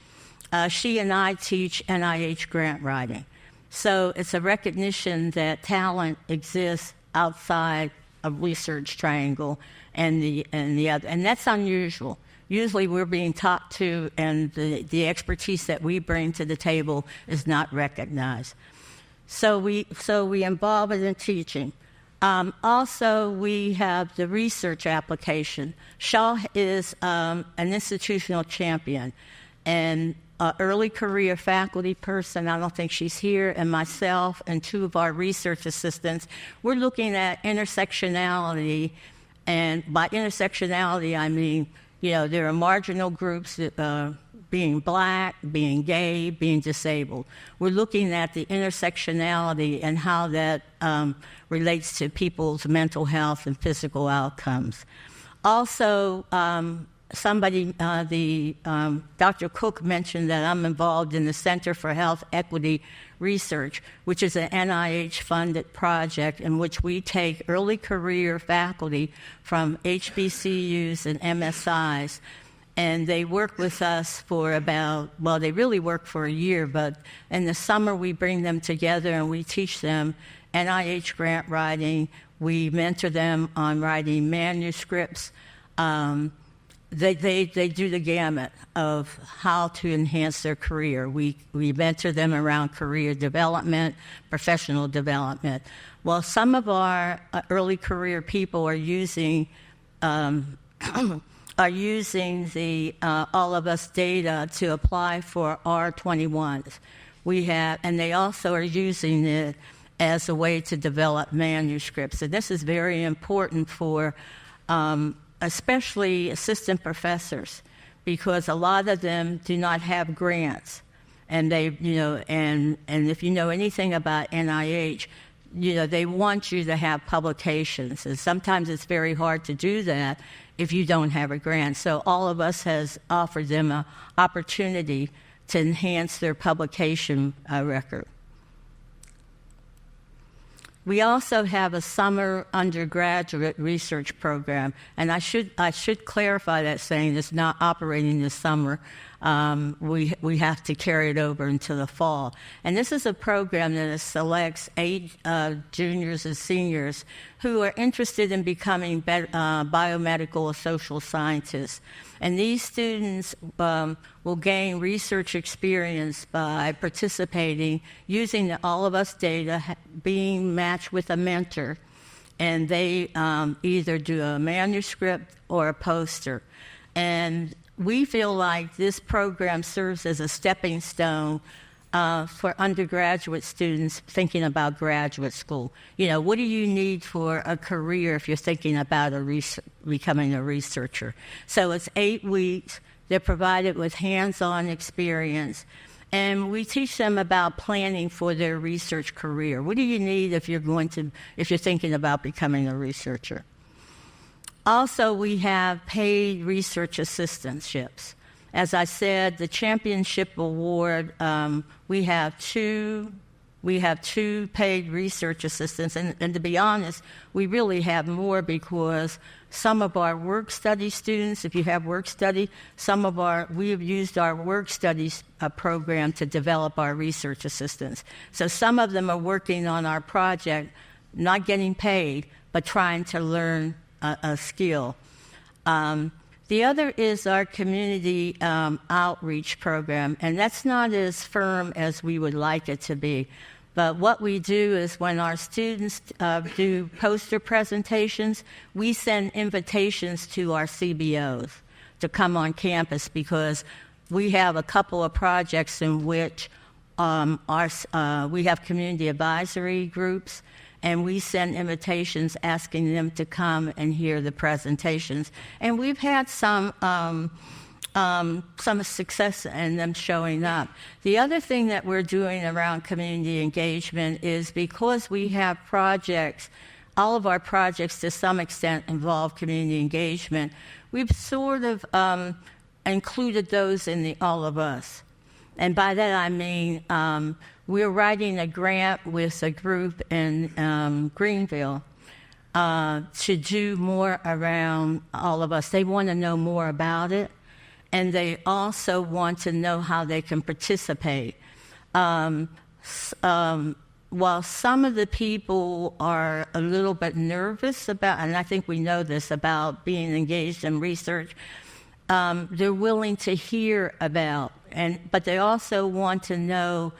she and I teach NIH grant writing. So it's a recognition that talent exists outside a research triangle and the other, and that's unusual. Usually we're being taught to, and the expertise that we bring to the table is not recognized. So we involve it in teaching. Also, we have the research application. Shaw is an institutional champion, and early career faculty person, I don't think she's here, and myself and two of our research assistants, we're looking at intersectionality, and by intersectionality I mean, there are marginal groups that being black, being gay, being disabled. We're looking at the intersectionality and how that relates to people's mental health and physical outcomes. Also, Dr. Cook mentioned that I'm involved in the Center for Health Equity Research, which is an NIH-funded project in which we take early career faculty from HBCUs and MSIs, and they work with us for they really work for a year, but in the summer we bring them together and we teach them NIH grant writing. We mentor them on writing manuscripts. They do the gamut of how to enhance their career. We mentor them around career development, professional development. Well, some of our early career people are using the All of Us data to apply for R21s. And they also are using it as a way to develop manuscripts. And this is very important for especially assistant professors, because a lot of them do not have grants. And and if you know anything about NIH, they want you to have publications. And sometimes it's very hard to do that if you don't have a grant. So All of Us has offered them an opportunity to enhance their publication record. We also have a summer undergraduate research program, and I should clarify that, saying it's not operating this summer. We have to carry it over into the fall. And this is a program that selects 8 juniors and seniors who are interested in becoming biomedical or social scientists. And these students will gain research experience by participating, using the All of Us data, being matched with a mentor, and they either do a manuscript or a poster. And we feel like this program serves as a stepping stone for undergraduate students thinking about graduate school. What do you need for a career if you're thinking about becoming a researcher? So it's 8 weeks. They're provided with hands-on experience. And we teach them about planning for their research career. What do you need if you're thinking about becoming a researcher? Also, we have paid research assistantships. As I said, the championship award, we have 2 We have 2 paid research assistants, and to be honest, we really have more because some of our work study students, if you have work study, we have used our work studies program to develop our research assistants. So some of them are working on our project, not getting paid, but trying to learn a skill. The other is our community outreach program, and that's not as firm as we would like it to be. But what we do is when our students do poster presentations, we send invitations to our CBOs to come on campus because we have a couple of projects in which we have community advisory groups, and we send invitations asking them to come and hear the presentations. And we've had some success in them showing up. The other thing that we're doing around community engagement is because we have projects, all of our projects to some extent involve community engagement, we've sort of included those in the All of Us. And by that I mean we're writing a grant with a group in Greenville to do more around All of Us. They want to know more about it, and they also want to know how they can participate. While some of the people are a little bit nervous about, and I think we know this, about being engaged in research, they're willing to hear about, but they also want to know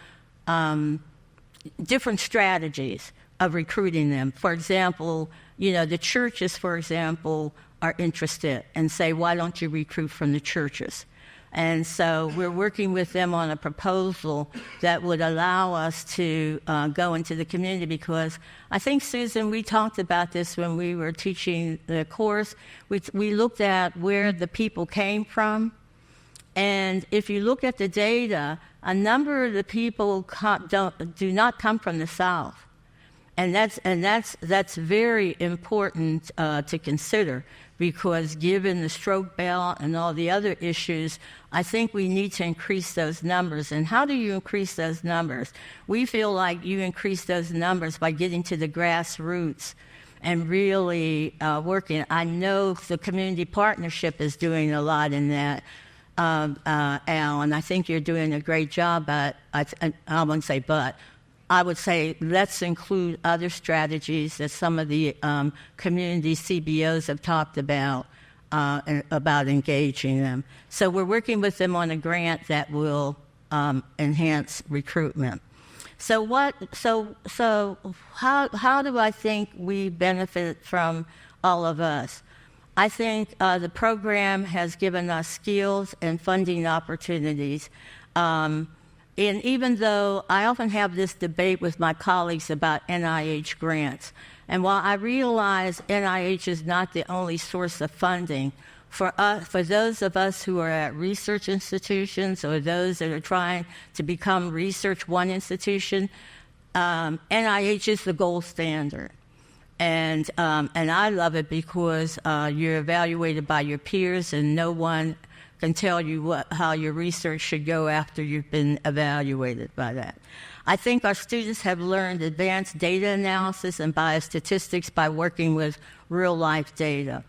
different strategies of recruiting them. For example, the churches, for example, are interested and say, why don't you recruit from the churches? And so we're working with them on a proposal that would allow us to go into the community because I think, Susan, we talked about this when we were teaching the course. We looked at where the people came from. And if you look at the data, a number of the people do not come from the South. And that's very important to consider because given the stroke belt and all the other issues, I think we need to increase those numbers. And how do you increase those numbers? We feel like you increase those numbers by getting to the grassroots and really working. I know the community partnership is doing a lot in that, Al, and I think you're doing a great job, but I wouldn't say but. I would say let's include other strategies that some of the community CBOs have talked about engaging them. So we're working with them on a grant that will enhance recruitment. So how do I think we benefit from All of Us? I think the program has given us skills and funding opportunities. And even though I often have this debate with my colleagues about NIH grants, and while I realize NIH is not the only source of funding, for those of us who are at research institutions or those that are trying to become Research One institution, NIH is the gold standard. And I love it because you're evaluated by your peers and no one can tell you how your research should go after you've been evaluated by that. I think our students have learned advanced data analysis and biostatistics by working with real-life data.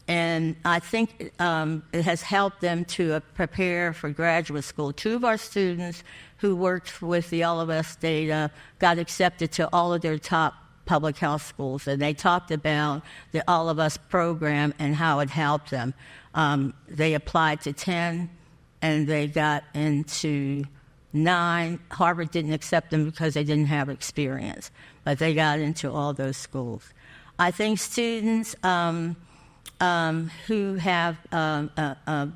And I think it has helped them to prepare for graduate school. 2 of our students who worked with the All of Us data got accepted to all of their top public health schools, and they talked about the All of Us program and how it helped them. They applied to 10, and they got into 9. Harvard didn't accept them because they didn't have experience, but they got into all those schools. I think students who have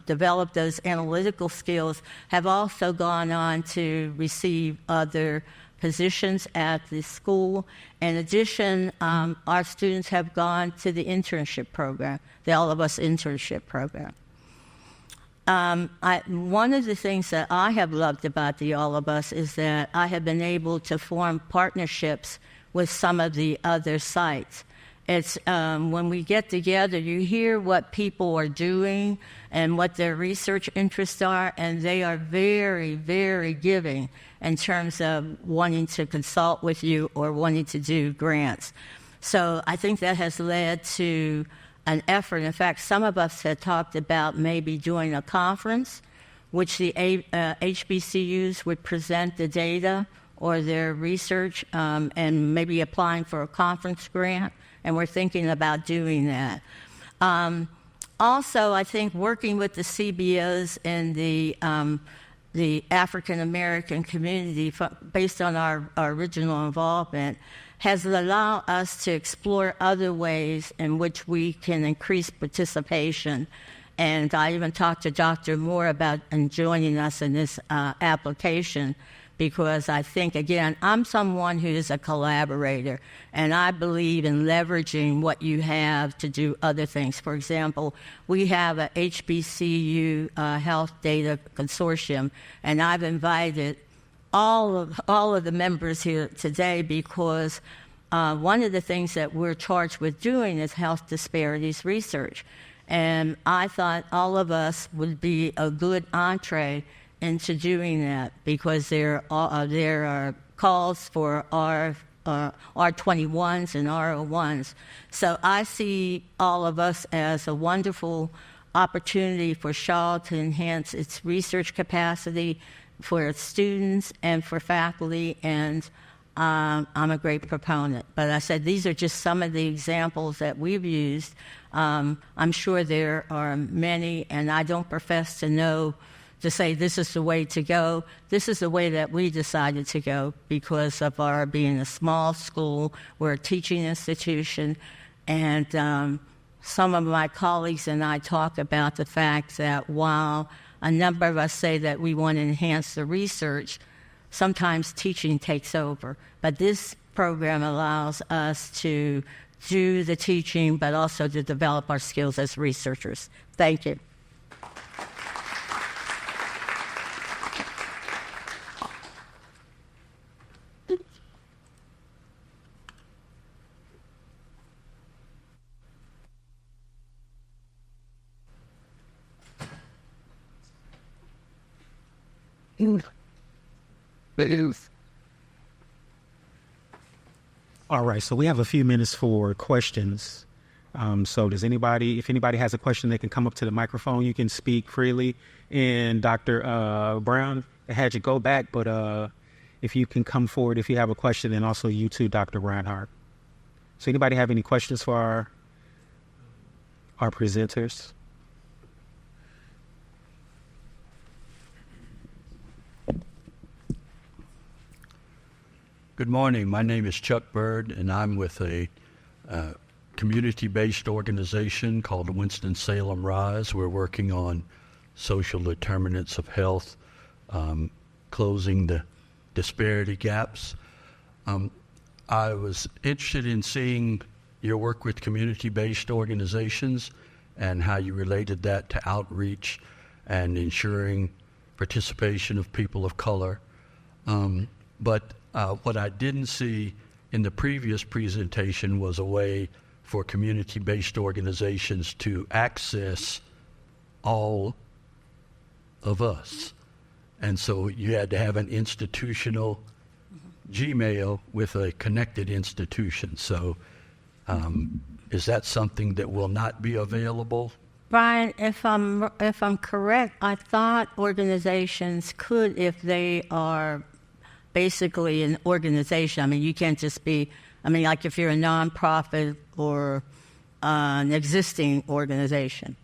developed those analytical skills have also gone on to receive other positions at the school. In addition, our students have gone to the internship program, the All of Us internship program. One of the things that I have loved about the All of Us is that I have been able to form partnerships with some of the other sites. It's when we get together, you hear what people are doing and what their research interests are, and they are very, very giving in terms of wanting to consult with you or wanting to do grants. So I think that has led to an effort. In fact, some of us had talked about maybe doing a conference, which the HBCUs would present the data or their research, and maybe applying for a conference grant, and we're thinking about doing that. Also, I think working with the CBOs and the African American community, based on our original involvement, has allowed us to explore other ways in which we can increase participation. And I even talked to Dr. Moore about joining us in this application, because I think, again, I'm someone who is a collaborator, and I believe in leveraging what you have to do other things. For example, we have a HBCU Health Data Consortium, and I've invited all of the members here today because one of the things that we're charged with doing is health disparities research. And I thought all of us would be a good entree into doing that, because there are calls for R21s and R01s. So I see all of us as a wonderful opportunity for Shaw to enhance its research capacity for its students and for faculty, and I'm a great proponent. But I said these are just some of the examples that we've used. I'm sure there are many, and I don't profess to say this is the way to go. This is the way that we decided to go because of our being a small school. We're a teaching institution, and some of my colleagues and I talk about the fact that while a number of us say that we want to enhance the research, sometimes teaching takes over. But this program allows us to do the teaching, but also to develop our skills as researchers. Thank you. All right, so we have a few minutes for questions. So if anybody has a question, they can come up to the microphone. You can speak freely. And Dr. Brown, I had you go back, but if you can come forward if you have a question, and also you too, Dr. Reinhardt. So anybody have any questions for our presenters? Good morning. My name is Chuck Bird, and I'm with a community-based organization called Winston-Salem Rise. We're working on social determinants of health, closing the disparity gaps. I was interested in seeing your work with community-based organizations and how you related that to outreach and ensuring participation of people of color. But what I didn't see in the previous presentation was a way for community-based organizations to access all of us. And so you had to have an institutional Gmail with a connected institution. So is that something that will not be available? Brian, if I'm correct, I thought organizations could, if they are basically an organization. I mean, you can't just be, like if you're a nonprofit or an existing organization.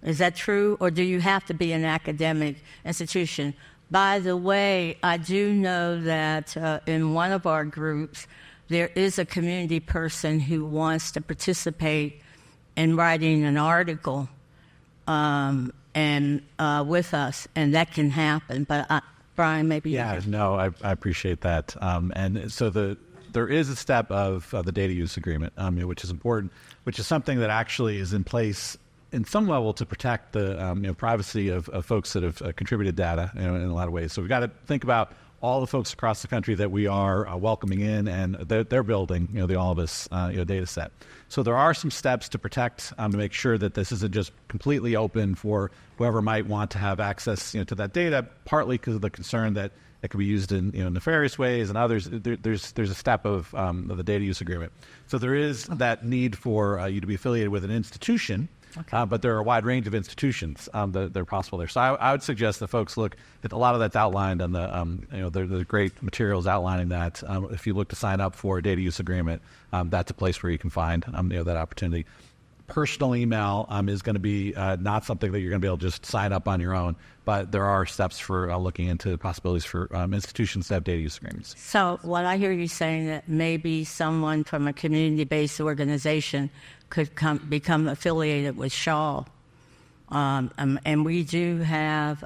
Is that true? Or do you have to be an academic institution? By the way, I do know that in one of our groups, there is a community person who wants to participate in writing an article with us, and that can happen. But Brian, maybe you can. No, I appreciate that. And so there is a step of the data use agreement, which is important, which is something that actually is in place in some level to protect the privacy of folks that have contributed data in a lot of ways. So we've got to think about all the folks across the country that we are welcoming in, and they're building, the All of Us data set. So there are some steps to protect, to make sure that this isn't just completely open for whoever might want to have access, to that data, partly because of the concern that it could be used in nefarious ways, and others. There's a step of the data use agreement. So there is that need for you to be affiliated with an institution. Okay. But there are a wide range of institutions that are possible there. So I would suggest that folks look at a lot of that's outlined on the, there's great materials outlining that. If you look to sign up for a data use agreement, that's a place where you can find, that opportunity. Personal email is going to be not something that you're going to be able to just sign up on your own, but there are steps for looking into possibilities for institutions to have data use agreements. So what I hear you saying that maybe someone from a community-based organization could become affiliated with Shaw. And we do have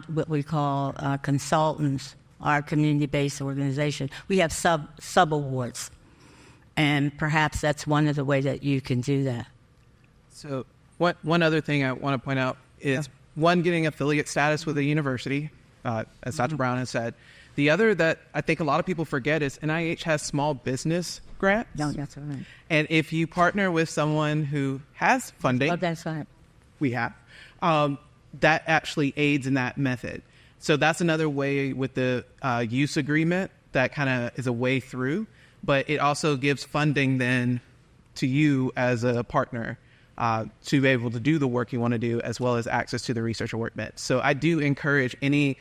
what we call consultants, our community-based organization. We have sub-awards, and perhaps that's one of the ways that you can do that. So one other thing I want to point out is, one, getting affiliate status with a university, as Dr. Brown has said. The other that I think a lot of people forget is NIH has small business grants. No, that's right. And if you partner with someone who has funding, that's right. We have, that actually aids in that method. So that's another way with the use agreement that kind of is a way through, but it also gives funding then to you as a partner to be able to do the work you want to do, as well as access to the researcher workbench. So I do encourage any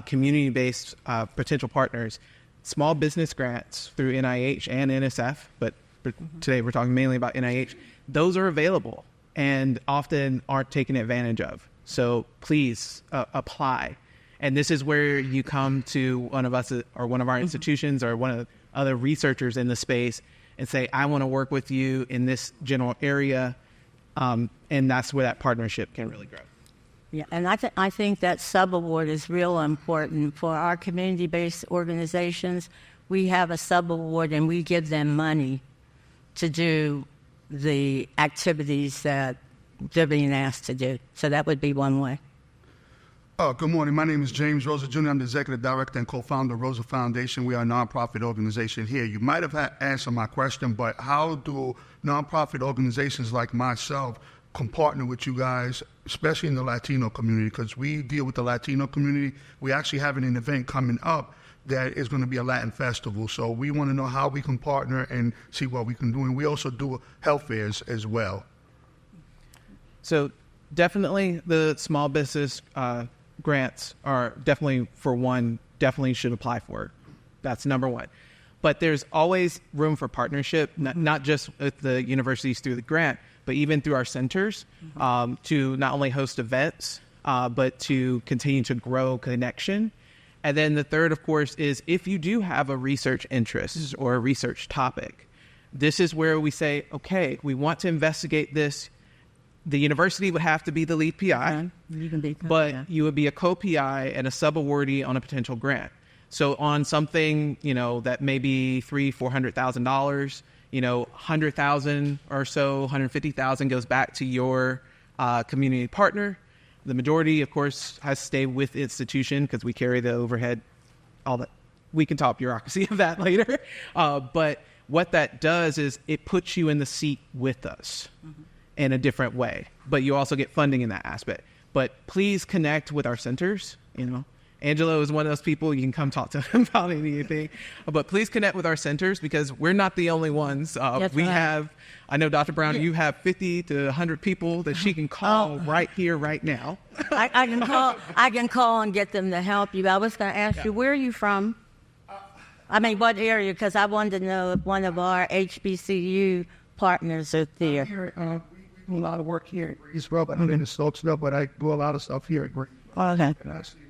community-based potential partners, small business grants through NIH and NSF, but today we're talking mainly about NIH. Those are available and often aren't taken advantage of. So please apply. And this is where you come to one of us or one of our institutions or one of the other researchers in the space and say, I want to work with you in this general area. And that's where that partnership can really grow. Yeah, and I think that sub-award is real important for our community-based organizations. We have a sub-award, and we give them money to do the activities that they're being asked to do. So that would be one way. Good morning. My name is James Rosa Jr. I'm the Executive Director and co-founder of Rosa Foundation. We are a nonprofit organization here. You might have answered my question, but how do nonprofit organizations like myself can partner with you guys, especially in the Latino community? Because we deal with the Latino community. We actually have an event coming up that is going to be a Latin festival. So we want to know how we can partner and see what we can do. And we also do health fairs as well. So definitely the small business grants are definitely, for one, definitely should apply for it. That's number one. But there's always room for partnership, not just with the universities through the grant, but even through our centers, to not only host events, but to continue to grow connection. And then the third, of course, is if you do have a research interest or a research topic, this is where we say, okay, we want to investigate this. The university would have to be the lead PI, but you would be a co-PI and a sub-awardee on a potential grant. So on something, that may be $300,000-$400,000, $100,000 or so, $150,000 goes back to your community partner. The majority, of course, has to stay with the institution because we carry the overhead, all that. We can talk bureaucracy of that later. But what that does is it puts you in the seat with us in a different way. But you also get funding in that aspect. But please connect with our centers. Angelo is one of those people. You can come talk to him about anything. But please connect with our centers because we're not the only ones. We have, I know, Dr. Brown, you have 50 to 100 people that she can call right here, right now. I can call and get them to help you. I was going to ask you, where are you from? I mean, what area? Because I wanted to know if one of our HBCU partners are there. We do a lot of work here in Greensboro, but I'm in the Stokesville, but I do a lot of stuff here in Greensboro. Okay. And actually,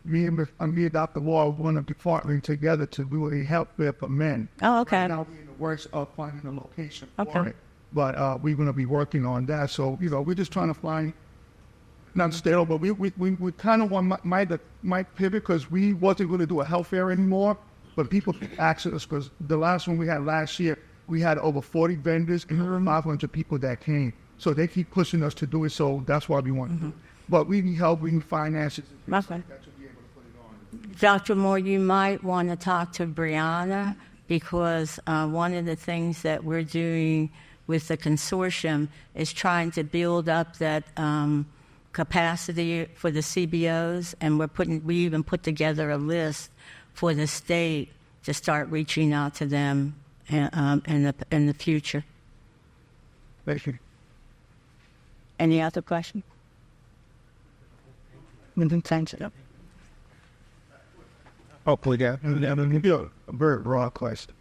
me and Dr. Law want to be partnering together to do a health fair for men. Oh, okay. Right now we're in the works of finding a location for it. But we're going to be working on that. So, we're just trying to find, not stale, but we kind of might pivot because we wasn't going to do a health fair anymore. But people keep asking us because the last one we had last year, we had over 40 vendors and over 500 people that came. So they keep pushing us to do it. So that's why we want to do it. But we need help, we need finances. Okay. That to be able to Dr. Moore, you might want to talk to Brianna, because one of the things that we're doing with the consortium is trying to build up that capacity for the CBOs, and we even put together a list for the state to start reaching out to them in the future. Any other questions? Hopefully, yeah. A very broad question.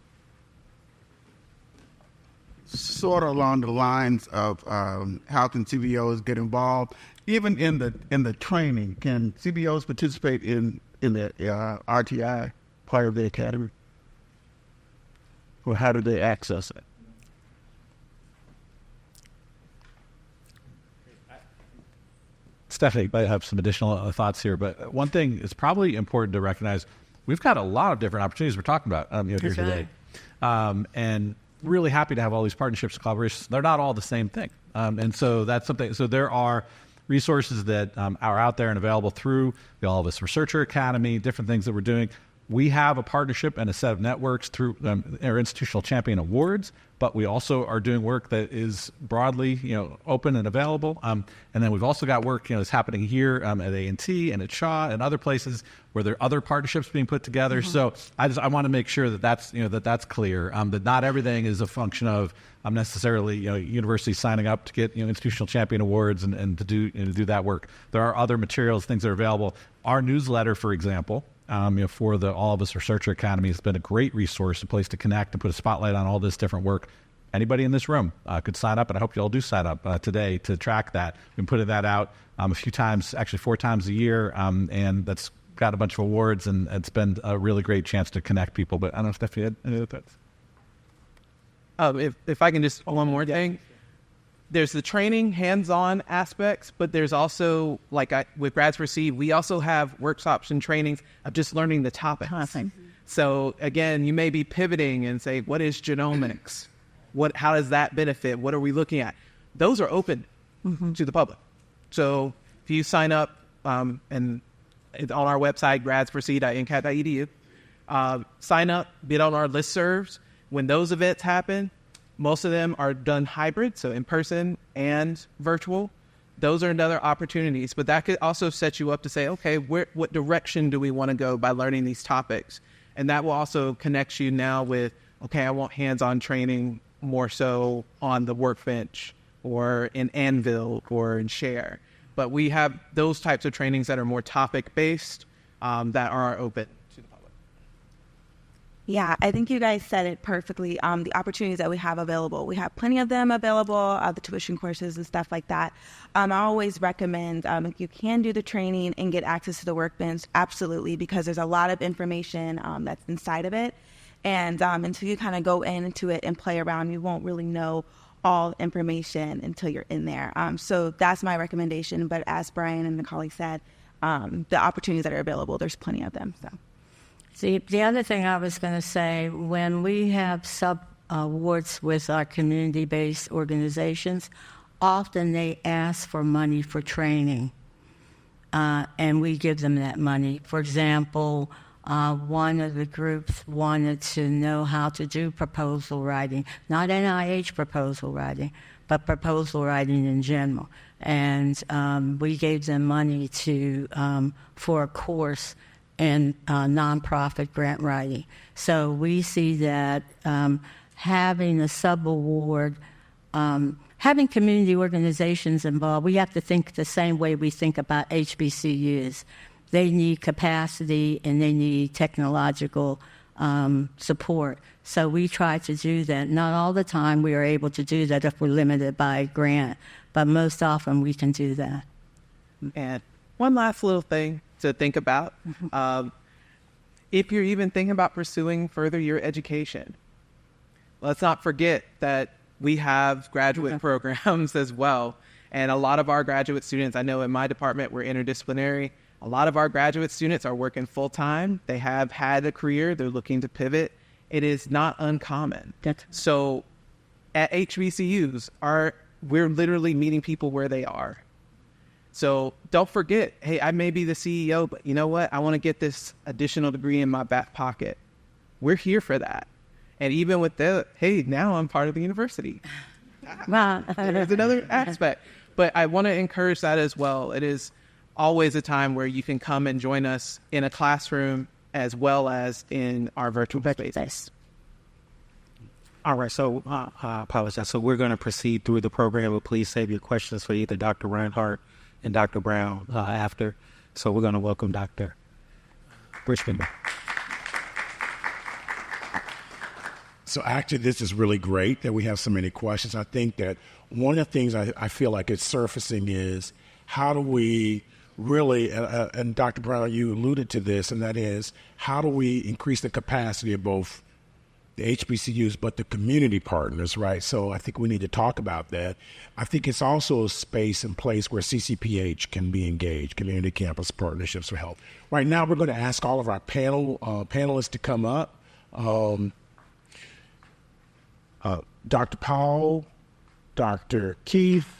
Sort of along the lines of how can CBOs get involved, even in the training? Can CBOs participate in the RTI part of the academy, or how do they access it? Stephanie might have some additional thoughts here, but one thing is probably important to recognize: we've got a lot of different opportunities we're talking about here today, and really happy to have all these partnerships and collaborations. They're not all the same thing, and so that's something. So there are resources that are out there and available through the All of Us Researcher Academy, different things that we're doing. We have a partnership and a set of networks through our Institutional Champion Awards, but we also are doing work that is broadly, open and available. And then we've also got work, that's happening here at A&T and at Shaw and other places where there are other partnerships being put together. Mm-hmm. So I want to make sure that that's clear. That not everything is a function of necessarily, universities signing up to get Institutional Champion Awards and to do that work. There are other materials, things that are available. Our newsletter, for example, for the All of Us Researcher Academy has been a great resource, a place to connect and put a spotlight on all this different work. Anybody in this room could sign up, and I hope you all do sign up today to track that. We've been putting that out a few times, actually 4 times a year, and that's got a bunch of awards, and it's been a really great chance to connect people. But I don't know if Stephanie had any other thoughts. If I can just, one more thing. There's the training, hands-on aspects, but there's also, with Grads Proceed, we also have workshops and trainings of just learning the topics. So again, you may be pivoting and say, what is genomics? How does that benefit? What are we looking at? Those are open to the public. So if you sign up and it's on our website, gradsproceed.ncat.edu, sign up, get on our listservs. When those events happen, most of them are done hybrid, so in person and virtual. Those are another opportunities, but that could also set you up to say, okay, what direction do we want to go by learning these topics? And that will also connect you now with, okay, I want hands-on training more so on the Workbench or in Anvil or in Share. But we have those types of trainings that are more topic-based that are open to the public. Yeah, I think you guys said it perfectly. The opportunities that we have available, we have plenty of them available, the tuition courses and stuff like that. I always recommend if you can do the training and get access to the Workbench, absolutely, because there's a lot of information that's inside of it. And until you kind of go into it and play around, you won't really know all information until you're in there. So that's my recommendation. But as Brian and Macaulay said, the opportunities that are available, there's plenty of them. So. See, the other thing I was going to say, when we have sub-awards with our community-based organizations, often they ask for money for training, and we give them that money. For example, one of the groups wanted to know how to do proposal writing, not NIH proposal writing, but proposal writing in general. And we gave them money for a course in nonprofit grant writing. So we see that having a sub-award, having community organizations involved, we have to think the same way we think about HBCUs. They need capacity and they need technological support. So we try to do that. Not all the time we are able to do that if we're limited by grant, but most often we can do that. And one last little thing to think about. If you're even thinking about pursuing further your education, let's not forget that we have graduate programs as well. And a lot of our graduate students, I know in my department, we're interdisciplinary. A lot of our graduate students are working full-time. They have had a career. They're looking to pivot. It is not uncommon. So at HBCUs, we're literally meeting people where they are. So don't forget, hey, I may be the CEO, but you know what? I want to get this additional degree in my back pocket. We're here for that. And even with that, hey, now I'm part of the university. There's another aspect. But I want to encourage that as well. It is always a time where you can come and join us in a classroom as well as in our virtual space. All right, so I apologize. So we're going to proceed through the program, but please save your questions for either Dr. Reinhardt and Dr. Brown after. So we're going to welcome Dr. Bridgman. So actually, this is really great that we have so many questions. I think that one of the things I feel like it's surfacing is how do we really, and Dr. Brown, you alluded to this, and that is how do we increase the capacity of both the HBCUs, but the community partners, right? So I think we need to talk about that. I think it's also a space and place where CCPH can be engaged, Community Campus Partnerships for Health. Right now, we're going to ask all of our panelists to come up. Dr. Powell, Dr. Keith,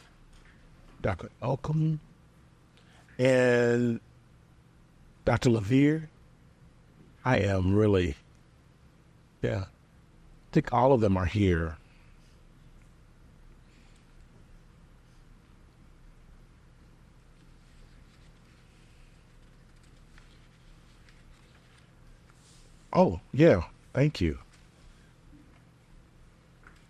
Dr. Elcom, and Dr. Levere. I am really, I think all of them are here. Oh, yeah, thank you.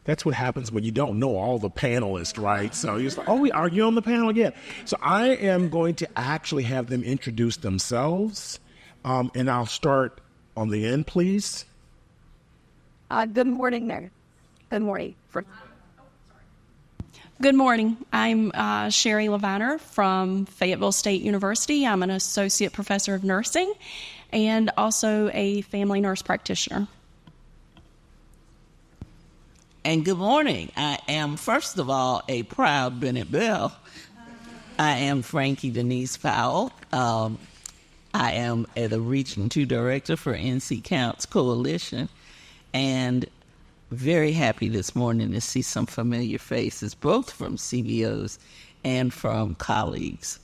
That's what happens when you don't know all the panelists, right? So you're just like, oh, are you on the panel again? So I am going to actually have them introduce themselves, and I'll start on the end, please. Good morning there. Good morning. Good morning. I'm Sherry Leviner from Fayetteville State University. I'm an associate professor of nursing and also a family nurse practitioner. And good morning. I am, first of all, a proud Bennett Bell. I am Frankie Denise Powell. I am the Region 2 Director for NC Counts Coalition. And very happy this morning to see some familiar faces, both from CBOs and from colleagues.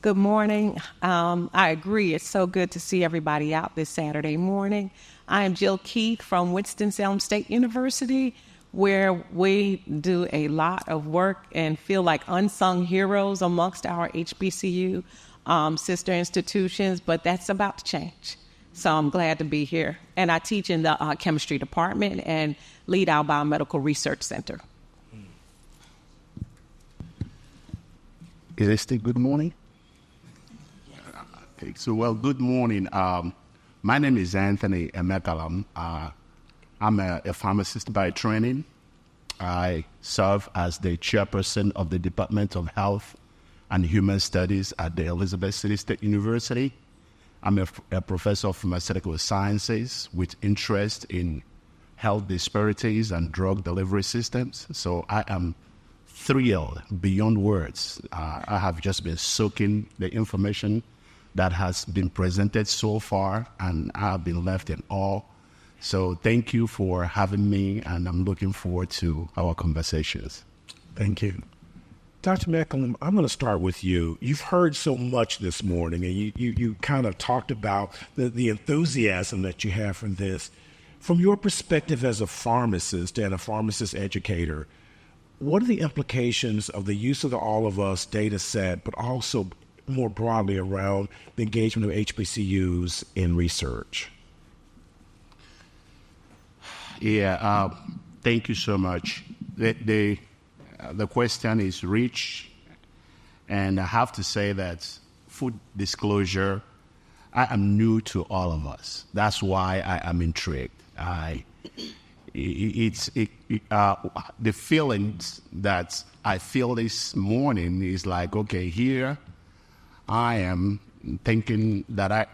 Good morning. I agree. It's so good to see everybody out this Saturday morning. I am Jill Keith from Winston-Salem State University, where we do a lot of work and feel like unsung heroes amongst our HBCU sister institutions, but that's about to change. So I'm glad to be here. And I teach in the chemistry department and lead our biomedical research center. Is it still good morning? Okay, so, well, good morning. My name is Anthony Emekalam. I'm a pharmacist by training. I serve as the chairperson of the Department of Health and Human Studies at the Elizabeth City State University. I'm a professor of pharmaceutical sciences with interest in health disparities and drug delivery systems. So I am thrilled beyond words. I have just been soaking the information that has been presented so far, and I have been left in awe. So thank you for having me, and I'm looking forward to our conversations. Thank you. Dr. McCallum, I'm going to start with you. You've heard so much this morning, and you kind of talked about the enthusiasm that you have from this. From your perspective as a pharmacist and a pharmacist educator, what are the implications of the use of the All of Us data set, but also more broadly around the engagement of HBCUs in research? Yeah, thank you so much. The question is rich, and I have to say that, full disclosure, I am new to All of Us. That's why I am intrigued. The feelings that I feel this morning is like, okay, here I am thinking that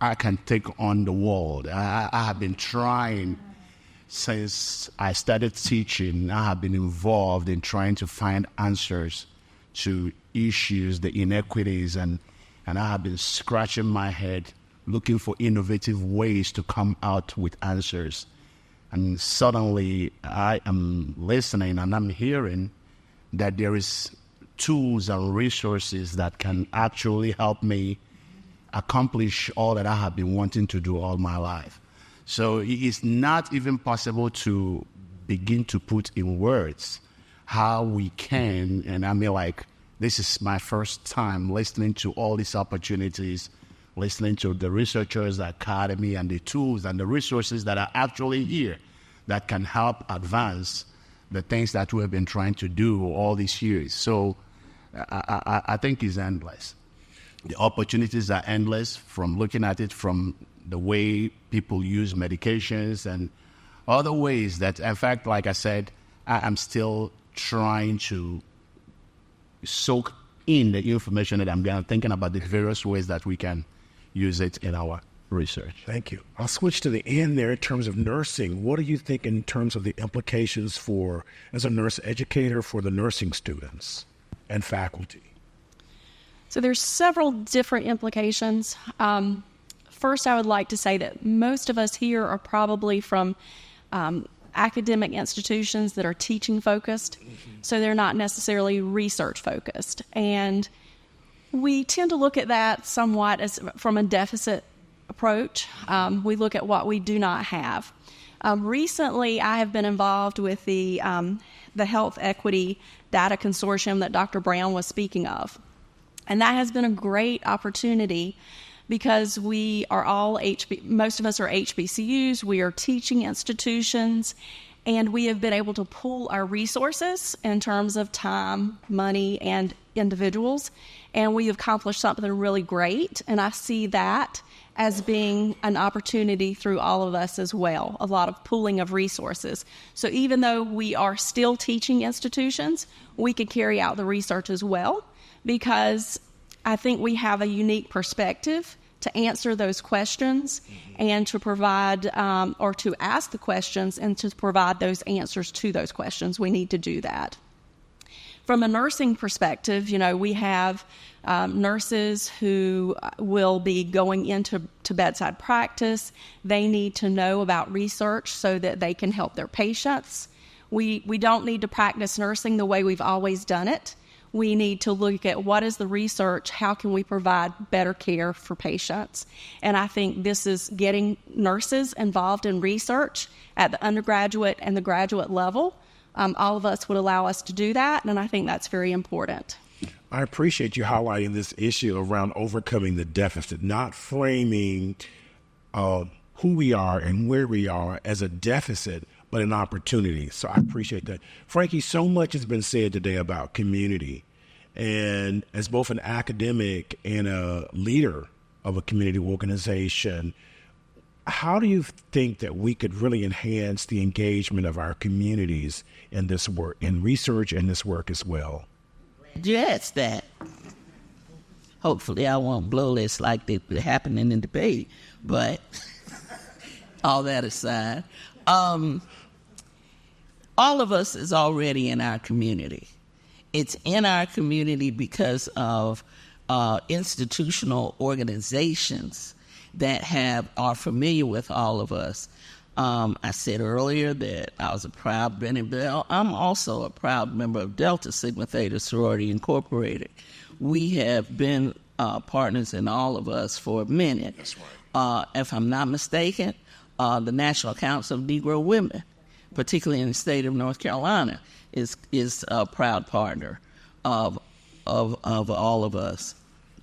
I can take on the world. I have been trying since I started teaching. I have been involved in trying to find answers to issues, the inequities, and I have been scratching my head looking for innovative ways to come out with answers. And suddenly I am listening and I'm hearing that there is tools and resources that can actually help me accomplish all that I have been wanting to do all my life. So it's not even possible to begin to put in words how we can, and I mean, like, this is my first time listening to all these opportunities, listening to the researchers, the academy, and the tools and the resources that are actually here that can help advance the things that we have been trying to do all these years. So I think it's endless. The opportunities are endless, from looking at it from the way people use medications and other ways that, in fact, like I said, I'm still trying to soak in the information that I'm thinking about the various ways that we can use it in our research. Thank you. I'll switch to the end there in terms of nursing. What do you think in terms of the implications for, as a nurse educator, for the nursing students and faculty? So there's several different implications. First, I would like to say that most of us here are probably from academic institutions that are teaching focused, so they're not necessarily research focused. And we tend to look at that somewhat as from a deficit approach. We look at what we do not have. Recently, I have been involved with the Health Equity Data Consortium that Dr. Brown was speaking of. And that has been a great opportunity because we are all most of us are HBCUs, we are teaching institutions, and we have been able to pool our resources in terms of time, money, and individuals, and we have accomplished something really great, and I see that as being an opportunity through All of Us as well, a lot of pooling of resources. So even though we are still teaching institutions, we can carry out the research as well, because I think we have a unique perspective to answer those questions and to provide or to ask the questions and to provide those answers to those questions. We need to do that. From a nursing perspective, we have nurses who will be going into bedside practice. They need to know about research so that they can help their patients. We don't need to practice nursing the way we've always done it. We need to look at what is the research, how can we provide better care for patients. And I think this is getting nurses involved in research at the undergraduate and the graduate level. All of Us would allow us to do that, and I think that's very important. I appreciate you highlighting this issue around overcoming the deficit, not framing who we are and where we are as a deficit, but an opportunity. So I appreciate that. Frankie, so much has been said today about community. And as both an academic and a leader of a community organization, how do you think that we could really enhance the engagement of our communities in this work, in research and this work as well? You asked that. Hopefully I won't blow this like it happening in debate, but all that aside, All of Us is already in our community. It's in our community because of institutional organizations that are familiar with All of Us. I said earlier that I was a proud Bennett Bell. I'm also a proud member of Delta Sigma Theta Sorority Incorporated. We have been partners in All of Us for a minute. That's right. If I'm not mistaken, the National Council of Negro Women, particularly in the state of North Carolina, is a proud partner of All of Us.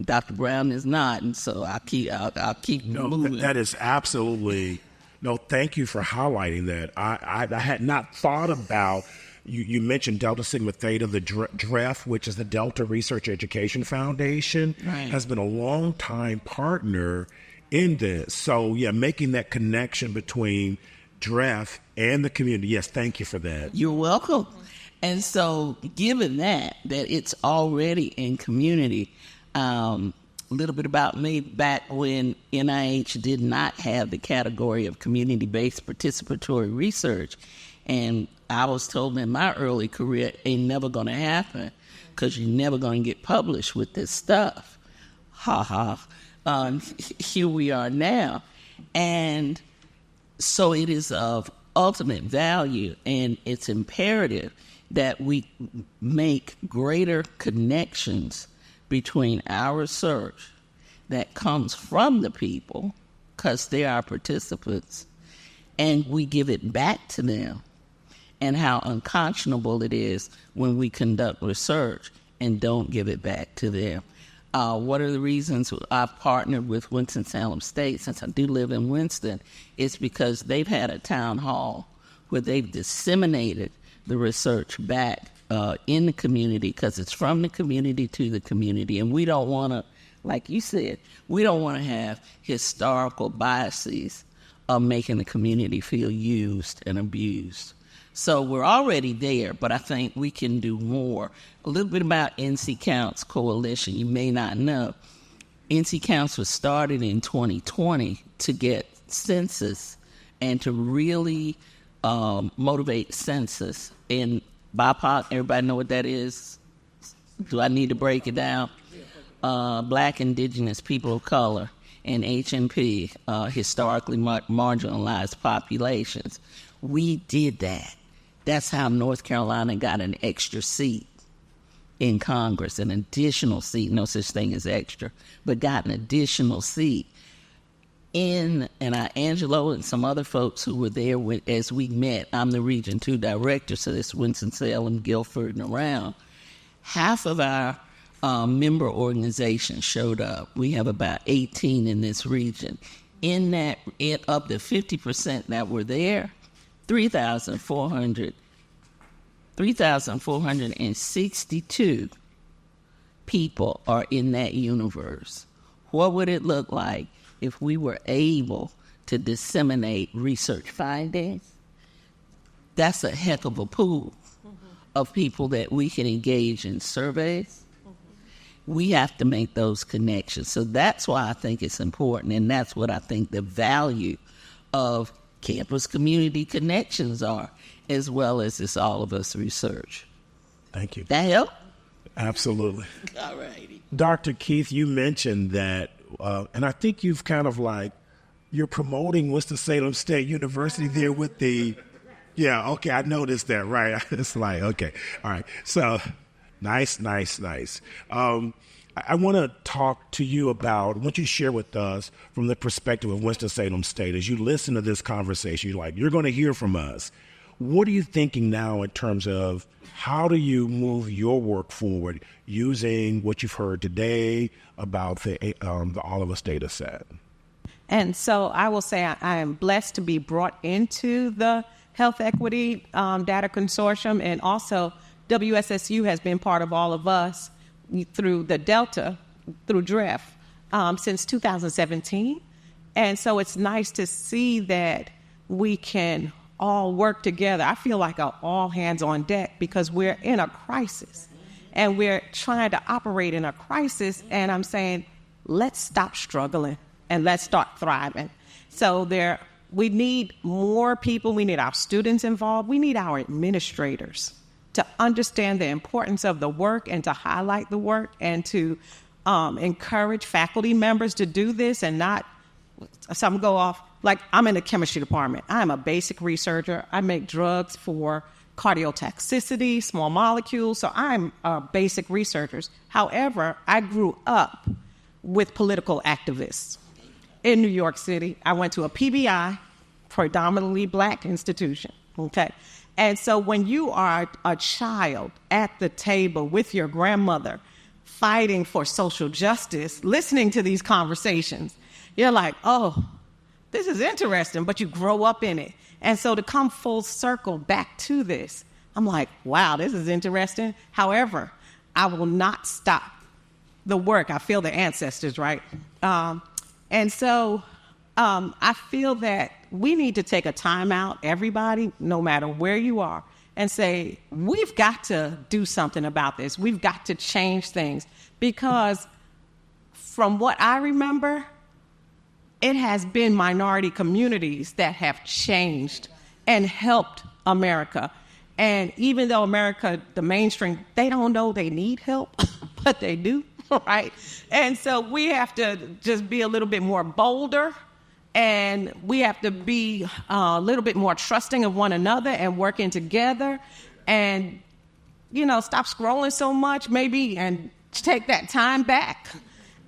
Dr. Brown is not, and so I'll keep moving. That is absolutely no. Thank you for highlighting that. I had not thought about. You mentioned Delta Sigma Theta, the DREF, which is the Delta Research Education Foundation, right, has been a long-time partner in this. So yeah, making that connection between DREF and the community. Yes, thank you for that. You're welcome. And so given that it's already in community, a little bit about me, back when NIH did not have the category of community-based participatory research, and I was told in my early career, ain't never going to happen because you're never going to get published with this stuff. Ha ha. Here we are now. And so it is of ultimate value, and it's imperative that we make greater connections between our research that comes from the people, because they're our participants, and we give it back to them, and how unconscionable it is when we conduct research and don't give it back to them. What are the reasons I've partnered with Winston-Salem State, since I do live in Winston? It's because they've had a town hall where they've disseminated the research back in the community, because it's from the community to the community. And we don't want to, like you said, we don't want to have historical biases of making the community feel used and abused. So we're already there, but I think we can do more. A little bit about NC Counts Coalition. You may not know, NC Counts was started in 2020 to get census and to really motivate census in BIPOC. Everybody know what that is? Do I need to break it down? Black, Indigenous, people of color, and HMP, historically marginalized populations. We did that. That's how North Carolina got an extra seat in Congress, an additional seat, no such thing as extra, but got an additional seat. And Angelo and some other folks who were there as we met, I'm the Region 2 director, so it's Winston-Salem, Guilford, and around. Half of our member organizations showed up. We have about 18 in this region. In that, of the 50% that were there, 3,462 people are in that universe. What would it look like if we were able to disseminate research findings? That's a heck of a pool of people that we can engage in surveys. We have to make those connections. So that's why I think it's important, and that's what I think the value of campus community connections are, as well as this All of Us research. Thank you. That help? Absolutely. All righty. Dr. Keith, you mentioned that, and I think you've kind of you're promoting Winston-Salem State University there with the, yeah, okay, I noticed that, right? It's okay, all right. So, nice. I want to talk to you about, what you share with us from the perspective of Winston-Salem State. As you listen to this conversation, you're going to hear from us. What are you thinking now in terms of how do you move your work forward using what you've heard today about the All of Us data set? And so I will say I am blessed to be brought into the Health Equity Data Consortium, and also WSSU has been part of All of Us through the Delta, through DREF, since 2017. And so it's nice to see that we can all work together. I feel like all hands on deck, because we're in a crisis and we're trying to operate in a crisis. And I'm saying, let's stop struggling and let's start thriving. So we need more people. We need our students involved. We need our administrators to understand the importance of the work and to highlight the work, and to encourage faculty members to do this, and not some go off. Like, I'm in the chemistry department. I'm a basic researcher. I make drugs for cardiotoxicity, small molecules, so I'm a basic researcher. However, I grew up with political activists in New York City. I went to a PBI, predominantly Black institution, okay? And so when you are a child at the table with your grandmother fighting for social justice, listening to these conversations, you're like, oh, this is interesting, but you grow up in it. And so to come full circle back to this, I'm like, wow, this is interesting. However, I will not stop the work. I feel the ancestors, right? And so I feel that we need to take a time out, everybody, no matter where you are, and say, we've got to do something about this. We've got to change things, because from what I remember, it has been minority communities that have changed and helped America. And even though America, the mainstream, they don't know they need help, but they do, right? And so we have to just be a little bit more bolder, and we have to be a little bit more trusting of one another and working together. And stop scrolling so much, maybe, and take that time back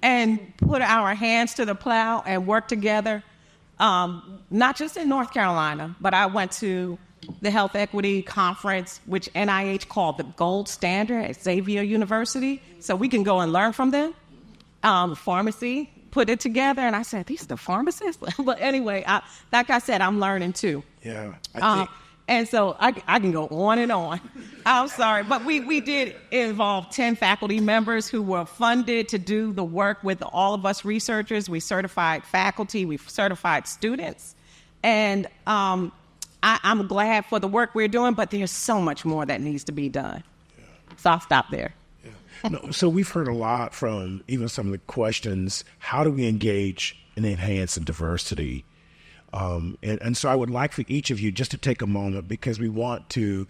and put our hands to the plow and work together, not just in North Carolina, but I went to the Health Equity Conference, which NIH called the gold standard at Xavier University, so we can go and learn from them. Pharmacy put it together, and I said, these are the pharmacists? But anyway, like I said, I'm learning too. Yeah. And so I can go on and on. I'm sorry, but we did involve 10 faculty members who were funded to do the work with all of us researchers. We certified faculty, we certified students, and I'm glad for the work we're doing, but there's so much more that needs to be done. Yeah. So I'll stop there. Yeah. No, so we've heard a lot from even some of the questions, how do we engage and enhance diversity? And so I would like for each of you just to take a moment, because we want to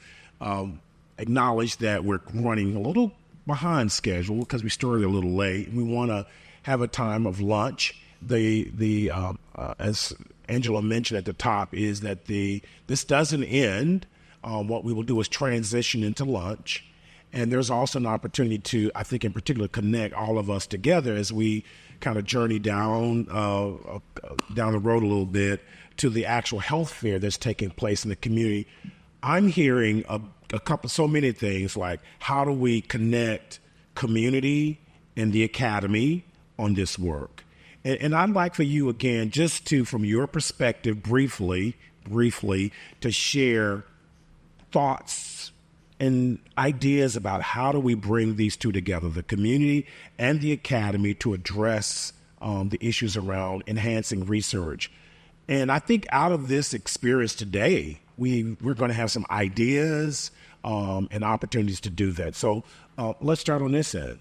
acknowledge that we're running a little behind schedule because we started a little late. We want to have a time of lunch. As Angela mentioned at the top, is that this doesn't end. What we will do is transition into lunch. And there's also an opportunity to, I think in particular, connect all of us together as we kind of journey down the road a little bit to the actual health fair that's taking place in the community. I'm hearing so many things like, how do we connect community and the academy on this work? And I'd like for you, again, just to, from your perspective, briefly, to share thoughts and ideas about how do we bring these two together, the community and the academy, to address the issues around enhancing research. And I think out of this experience today, we're going to have some ideas and opportunities to do that. So let's start on this end.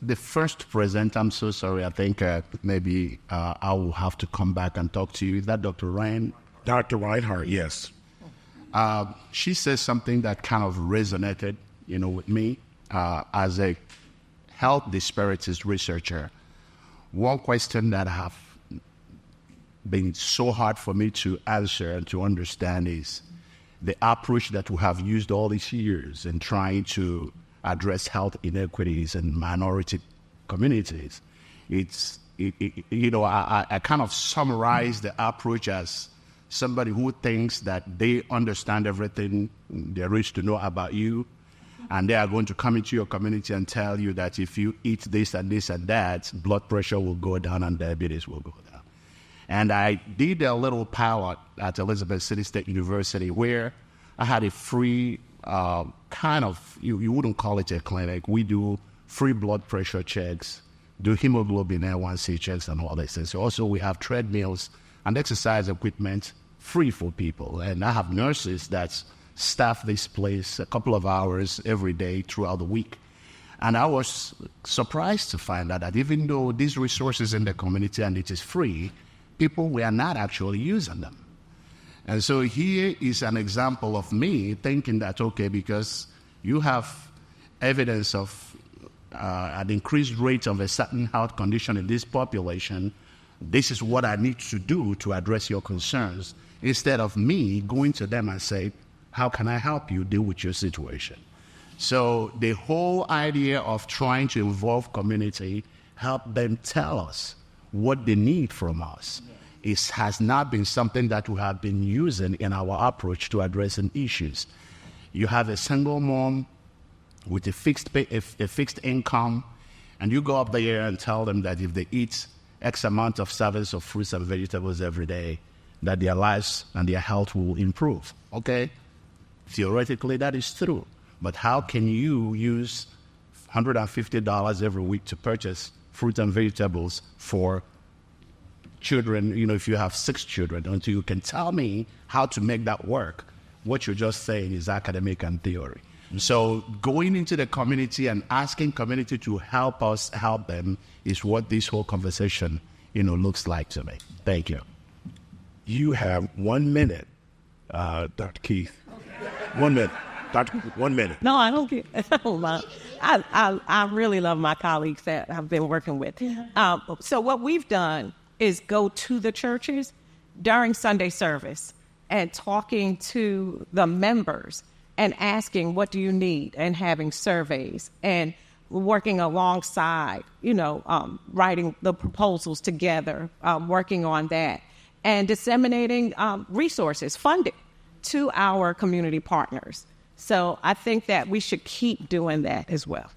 The first present, I'm so sorry. I think maybe I will have to come back and talk to you. Is that Dr. Ryan? Dr. Reinhardt, yes. She says something that kind of resonated, with me as a health disparities researcher. One question that have been so hard for me to answer and to understand is the approach that we have used all these years in trying to address health inequities in minority communities. I kind of summarize the approach as somebody who thinks that they understand everything there is to know about you, and they are going to come into your community and tell you that if you eat this and this and that, blood pressure will go down and diabetes will go down. And I did a little pilot at Elizabeth City State University where I had a free you wouldn't call it a clinic. We do free blood pressure checks, do hemoglobin A1C checks and all this. And so also we have treadmills and exercise equipment free for people. And I have nurses that staff this place a couple of hours every day throughout the week. And I was surprised to find out that even though these resources in the community and it is free, people were not actually using them. And so here is an example of me thinking that, okay, because you have evidence of an increased rate of a certain health condition in this population, this is what I need to do to address your concerns, instead of me going to them and say, how can I help you deal with your situation? So the whole idea of trying to involve community, help them tell us what they need from us, has not been something that we have been using in our approach to addressing issues. You have a single mom with a fixed income, and you go up there and tell them that if they eat X amount of servings of fruits and vegetables every day, that their lives and their health will improve. Okay? Theoretically, that is true. But how can you use $150 every week to purchase fruit and vegetables for children, if you have 6 children, until you can tell me how to make that work? What you're just saying is academic and theory. So going into the community and asking community to help us help them is what this whole conversation, looks like to me. Thank you. You have 1 minute, Dr. Keith. 1 minute. Doctor, 1 minute. No, I don't get I really love my colleagues that I've been working with. So what we've done is go to the churches, during Sunday service and talking to the members and asking, what do you need? And having surveys and working alongside, writing the proposals together, working on that, and disseminating resources, funding to our community partners. So I think that we should keep doing that as well.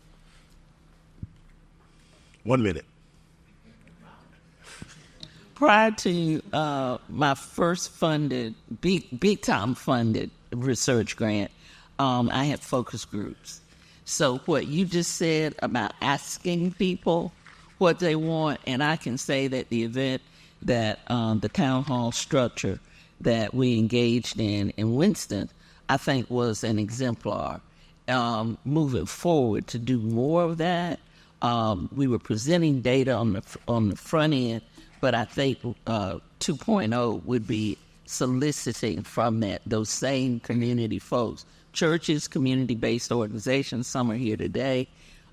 1 minute. Prior to my first funded, big time funded research grant, I had focus groups. So what you just said about asking people what they want, and I can say that the event that the town hall structure that we engaged in Winston, I think was an exemplar. Moving forward to do more of that, we were presenting data on the front end, but I think 2.0 would be soliciting from those same community folks. Churches, community-based organizations, some are here today,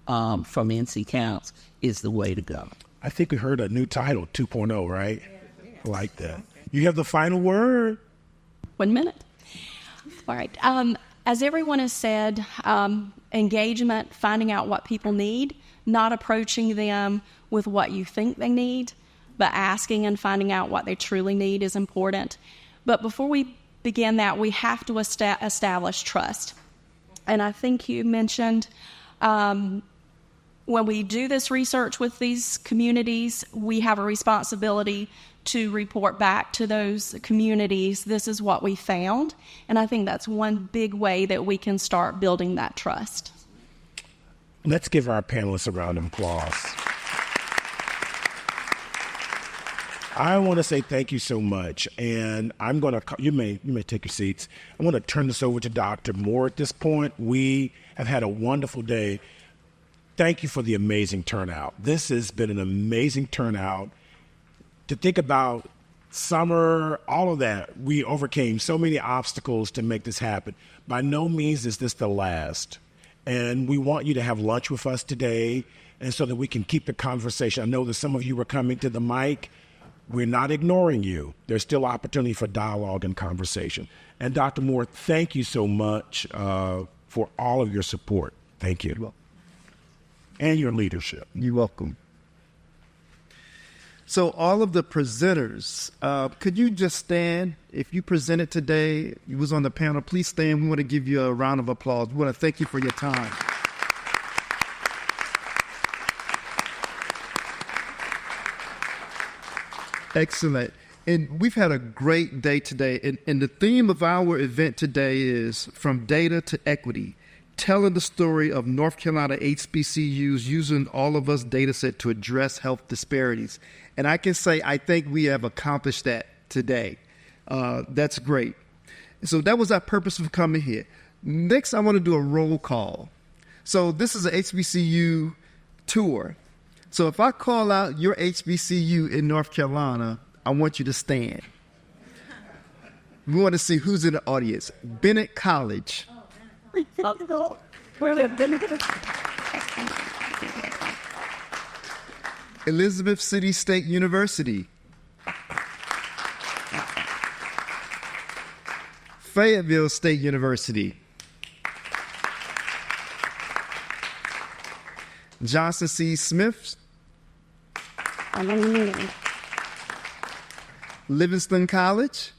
from NC Counts, is the way to go. I think we heard a new title, 2.0, right? I like that. You have the final word. 1 minute. All right. As everyone has said, engagement, finding out what people need, not approaching them with what you think they need, but asking and finding out what they truly need is important. But before we begin that, we have to establish trust. And I think you mentioned when we do this research with these communities, we have a responsibility to report back to those communities, this is what we found. And I think that's one big way that we can start building that trust. Let's give our panelists a round of applause. I want to say thank you so much, and I'm going to, you may take your seats. I want to turn this over to Dr. Moore at this point. We have had a wonderful day. Thank you for the amazing turnout. This has been an amazing turnout. To think about summer, all of that, we overcame so many obstacles to make this happen. By no means is this the last. And we want you to have lunch with us today, and so that we can keep the conversation. I know that some of you were coming to the mic. We're not ignoring you. There's still opportunity for dialogue and conversation. And Dr. Moore, thank you so much for all of your support. Thank you. And your leadership. You're welcome. So all of the presenters, could you just stand? If you presented today, you was on the panel, please stand. We want to give you a round of applause. We want to thank you for your time. Excellent. And we've had a great day today. And the theme of our event today is From Data to Equity, telling the story of North Carolina HBCUs using All of Us data set to address health disparities. And I can say I think we have accomplished that today. That's great. So that was our purpose of coming here. Next, I want to do a roll call. So this is an HBCU tour. So if I call out your HBCU in North Carolina, I want you to stand. We want to see who's in the audience. Bennett College. Elizabeth City State University. Fayetteville State University. Johnson C. Smith. Livingston College.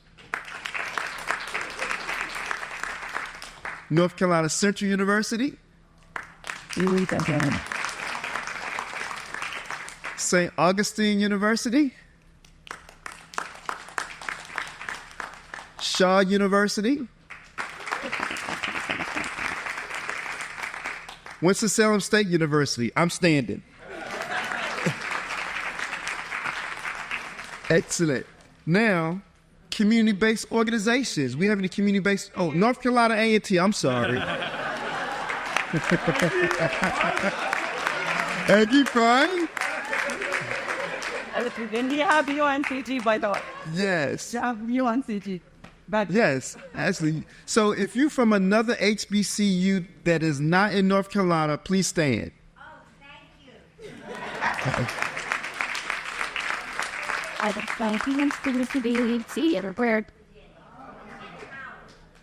North Carolina Central University. St. Augustine University. Shaw University. Winston-Salem State University. I'm standing. Excellent. Now, community-based organizations. We have any community-based? Oh, North Carolina A&T. I'm sorry. And keep crying. by the way. Yes. UNCG. But yes, actually. So if you're from another HBCU that is not in North Carolina, please stand. Oh, thank you.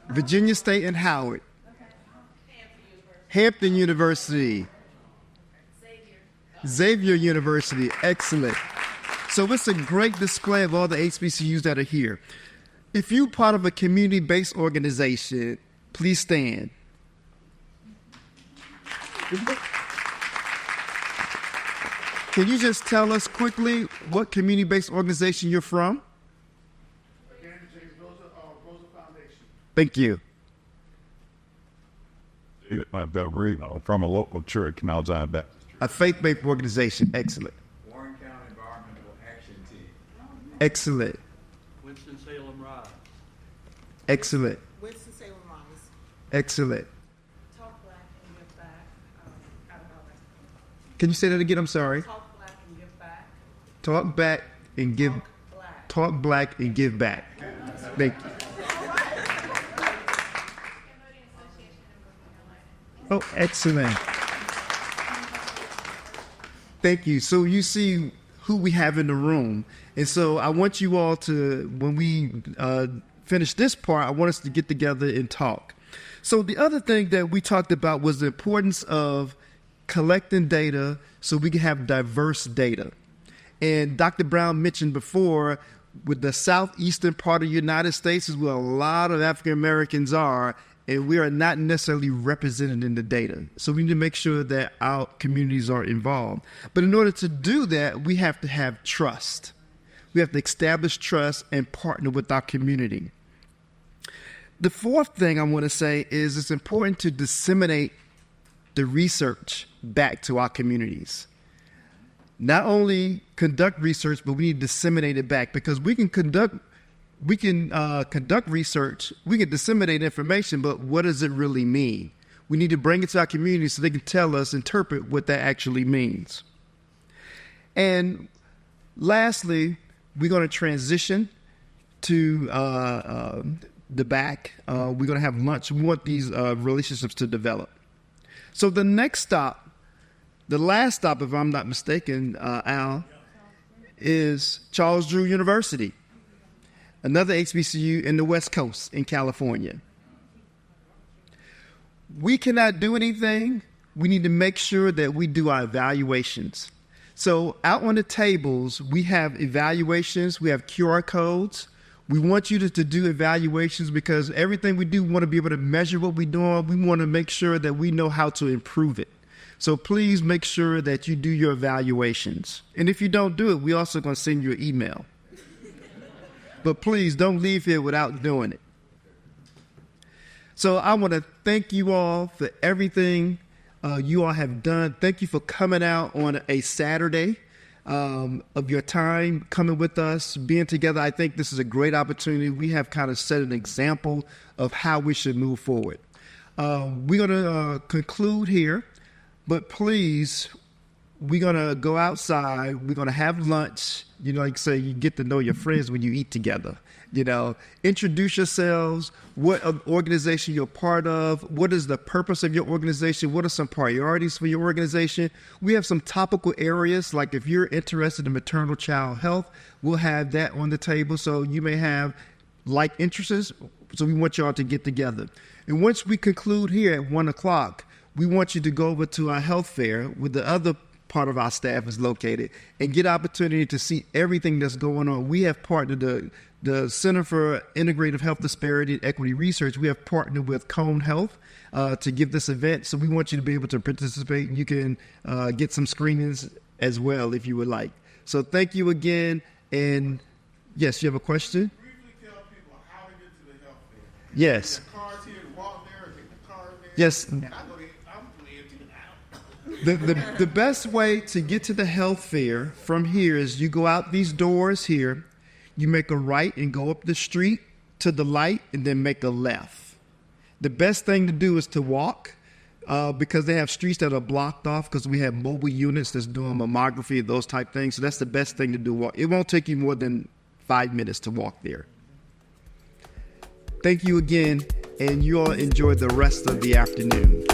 Virginia State and Howard. Hampton University. Xavier University. Excellent. So it's a great display of all the HBCUs that are here. If you're part of a community-based organization, please stand. Can you just tell us quickly what community-based organization you're from? Thank you. I'm from a local church, Canal Zion Baptist. A faith-based organization. Excellent. Warren County Environmental Action Team. Excellent. Winston-Salem Rise. Excellent. Winston-Salem Rise. Excellent. Talk Black and Give Back. Out of Alabama. Can you say that again? I'm sorry. Talk Black and Give Back. Talk back and give. Talk black and give back. Thank you. Oh, excellent. Thank you. So you see who we have in the room. And so I want you all to, when we finish this part, I want us to get together and talk. So the other thing that we talked about was the importance of collecting data so we can have diverse data. And Dr. Brown mentioned before, with the southeastern part of the United States is where a lot of African Americans are, and we are not necessarily represented in the data. So we need to make sure that our communities are involved. But in order to do that, we have to have trust. We have to establish trust and partner with our community. The fourth thing I want to say is it's important to disseminate the research back to our communities. Not only conduct research, but we need to disseminate it back, because we can conduct research, we can disseminate information, but what does it really mean? We need to bring it to our community so they can tell us, interpret what that actually means. And lastly, we're going to transition to the back. We're going to have lunch. We want these relationships to develop. So the next stop, the last stop, if I'm not mistaken, Al, is Charles Drew University, another HBCU in the West Coast in California. We cannot do anything. We need to make sure that we do our evaluations. So out on the tables, we have evaluations. We have QR codes. We want you to do evaluations because everything we do, we want to be able to measure what we're doing. We want to make sure that we know how to improve it. So please make sure that you do your evaluations. And if you don't do it, we're also going to send you an email. But please don't leave here without doing it. So I want to thank you all for everything you all have done. Thank you for coming out on a Saturday of your time, coming with us, being together. I think this is a great opportunity. We have kind of set an example of how we should move forward. We're going to conclude here, but please, we're going to go outside. We're going to have lunch. You know, like I say, you get to know your friends when you eat together. You know, introduce yourselves, what organization you're part of, what is the purpose of your organization, what are some priorities for your organization. We have some topical areas, like if you're interested in maternal child health, we'll have that on the table. So you may have like interests, so we want y'all to get together. And once we conclude here at 1 o'clock, we want you to go over to our health fair where the other part of our staff is located and get opportunity to see everything that's going on. We have partnered the Center for Integrative Health Disparity and Equity Research. We have partnered with Cone Health to give this event. So we want you to be able to participate. You can get some screenings as well if you would like. So thank you again. And yes, you have a question? Briefly tell people how to get to the health fair. Yes. The cars here, walk there, take the car there. Yes. And I go there, I'm empty now. The best way to get to the health fair from here is you go out these doors here, you make a right and go up the street to the light and then make a left. The best thing to do is to walk because they have streets that are blocked off because we have mobile units that's doing mammography and those type things. So that's the best thing to do. It won't take you more than 5 minutes to walk there. Thank you again, and you all enjoy the rest of the afternoon.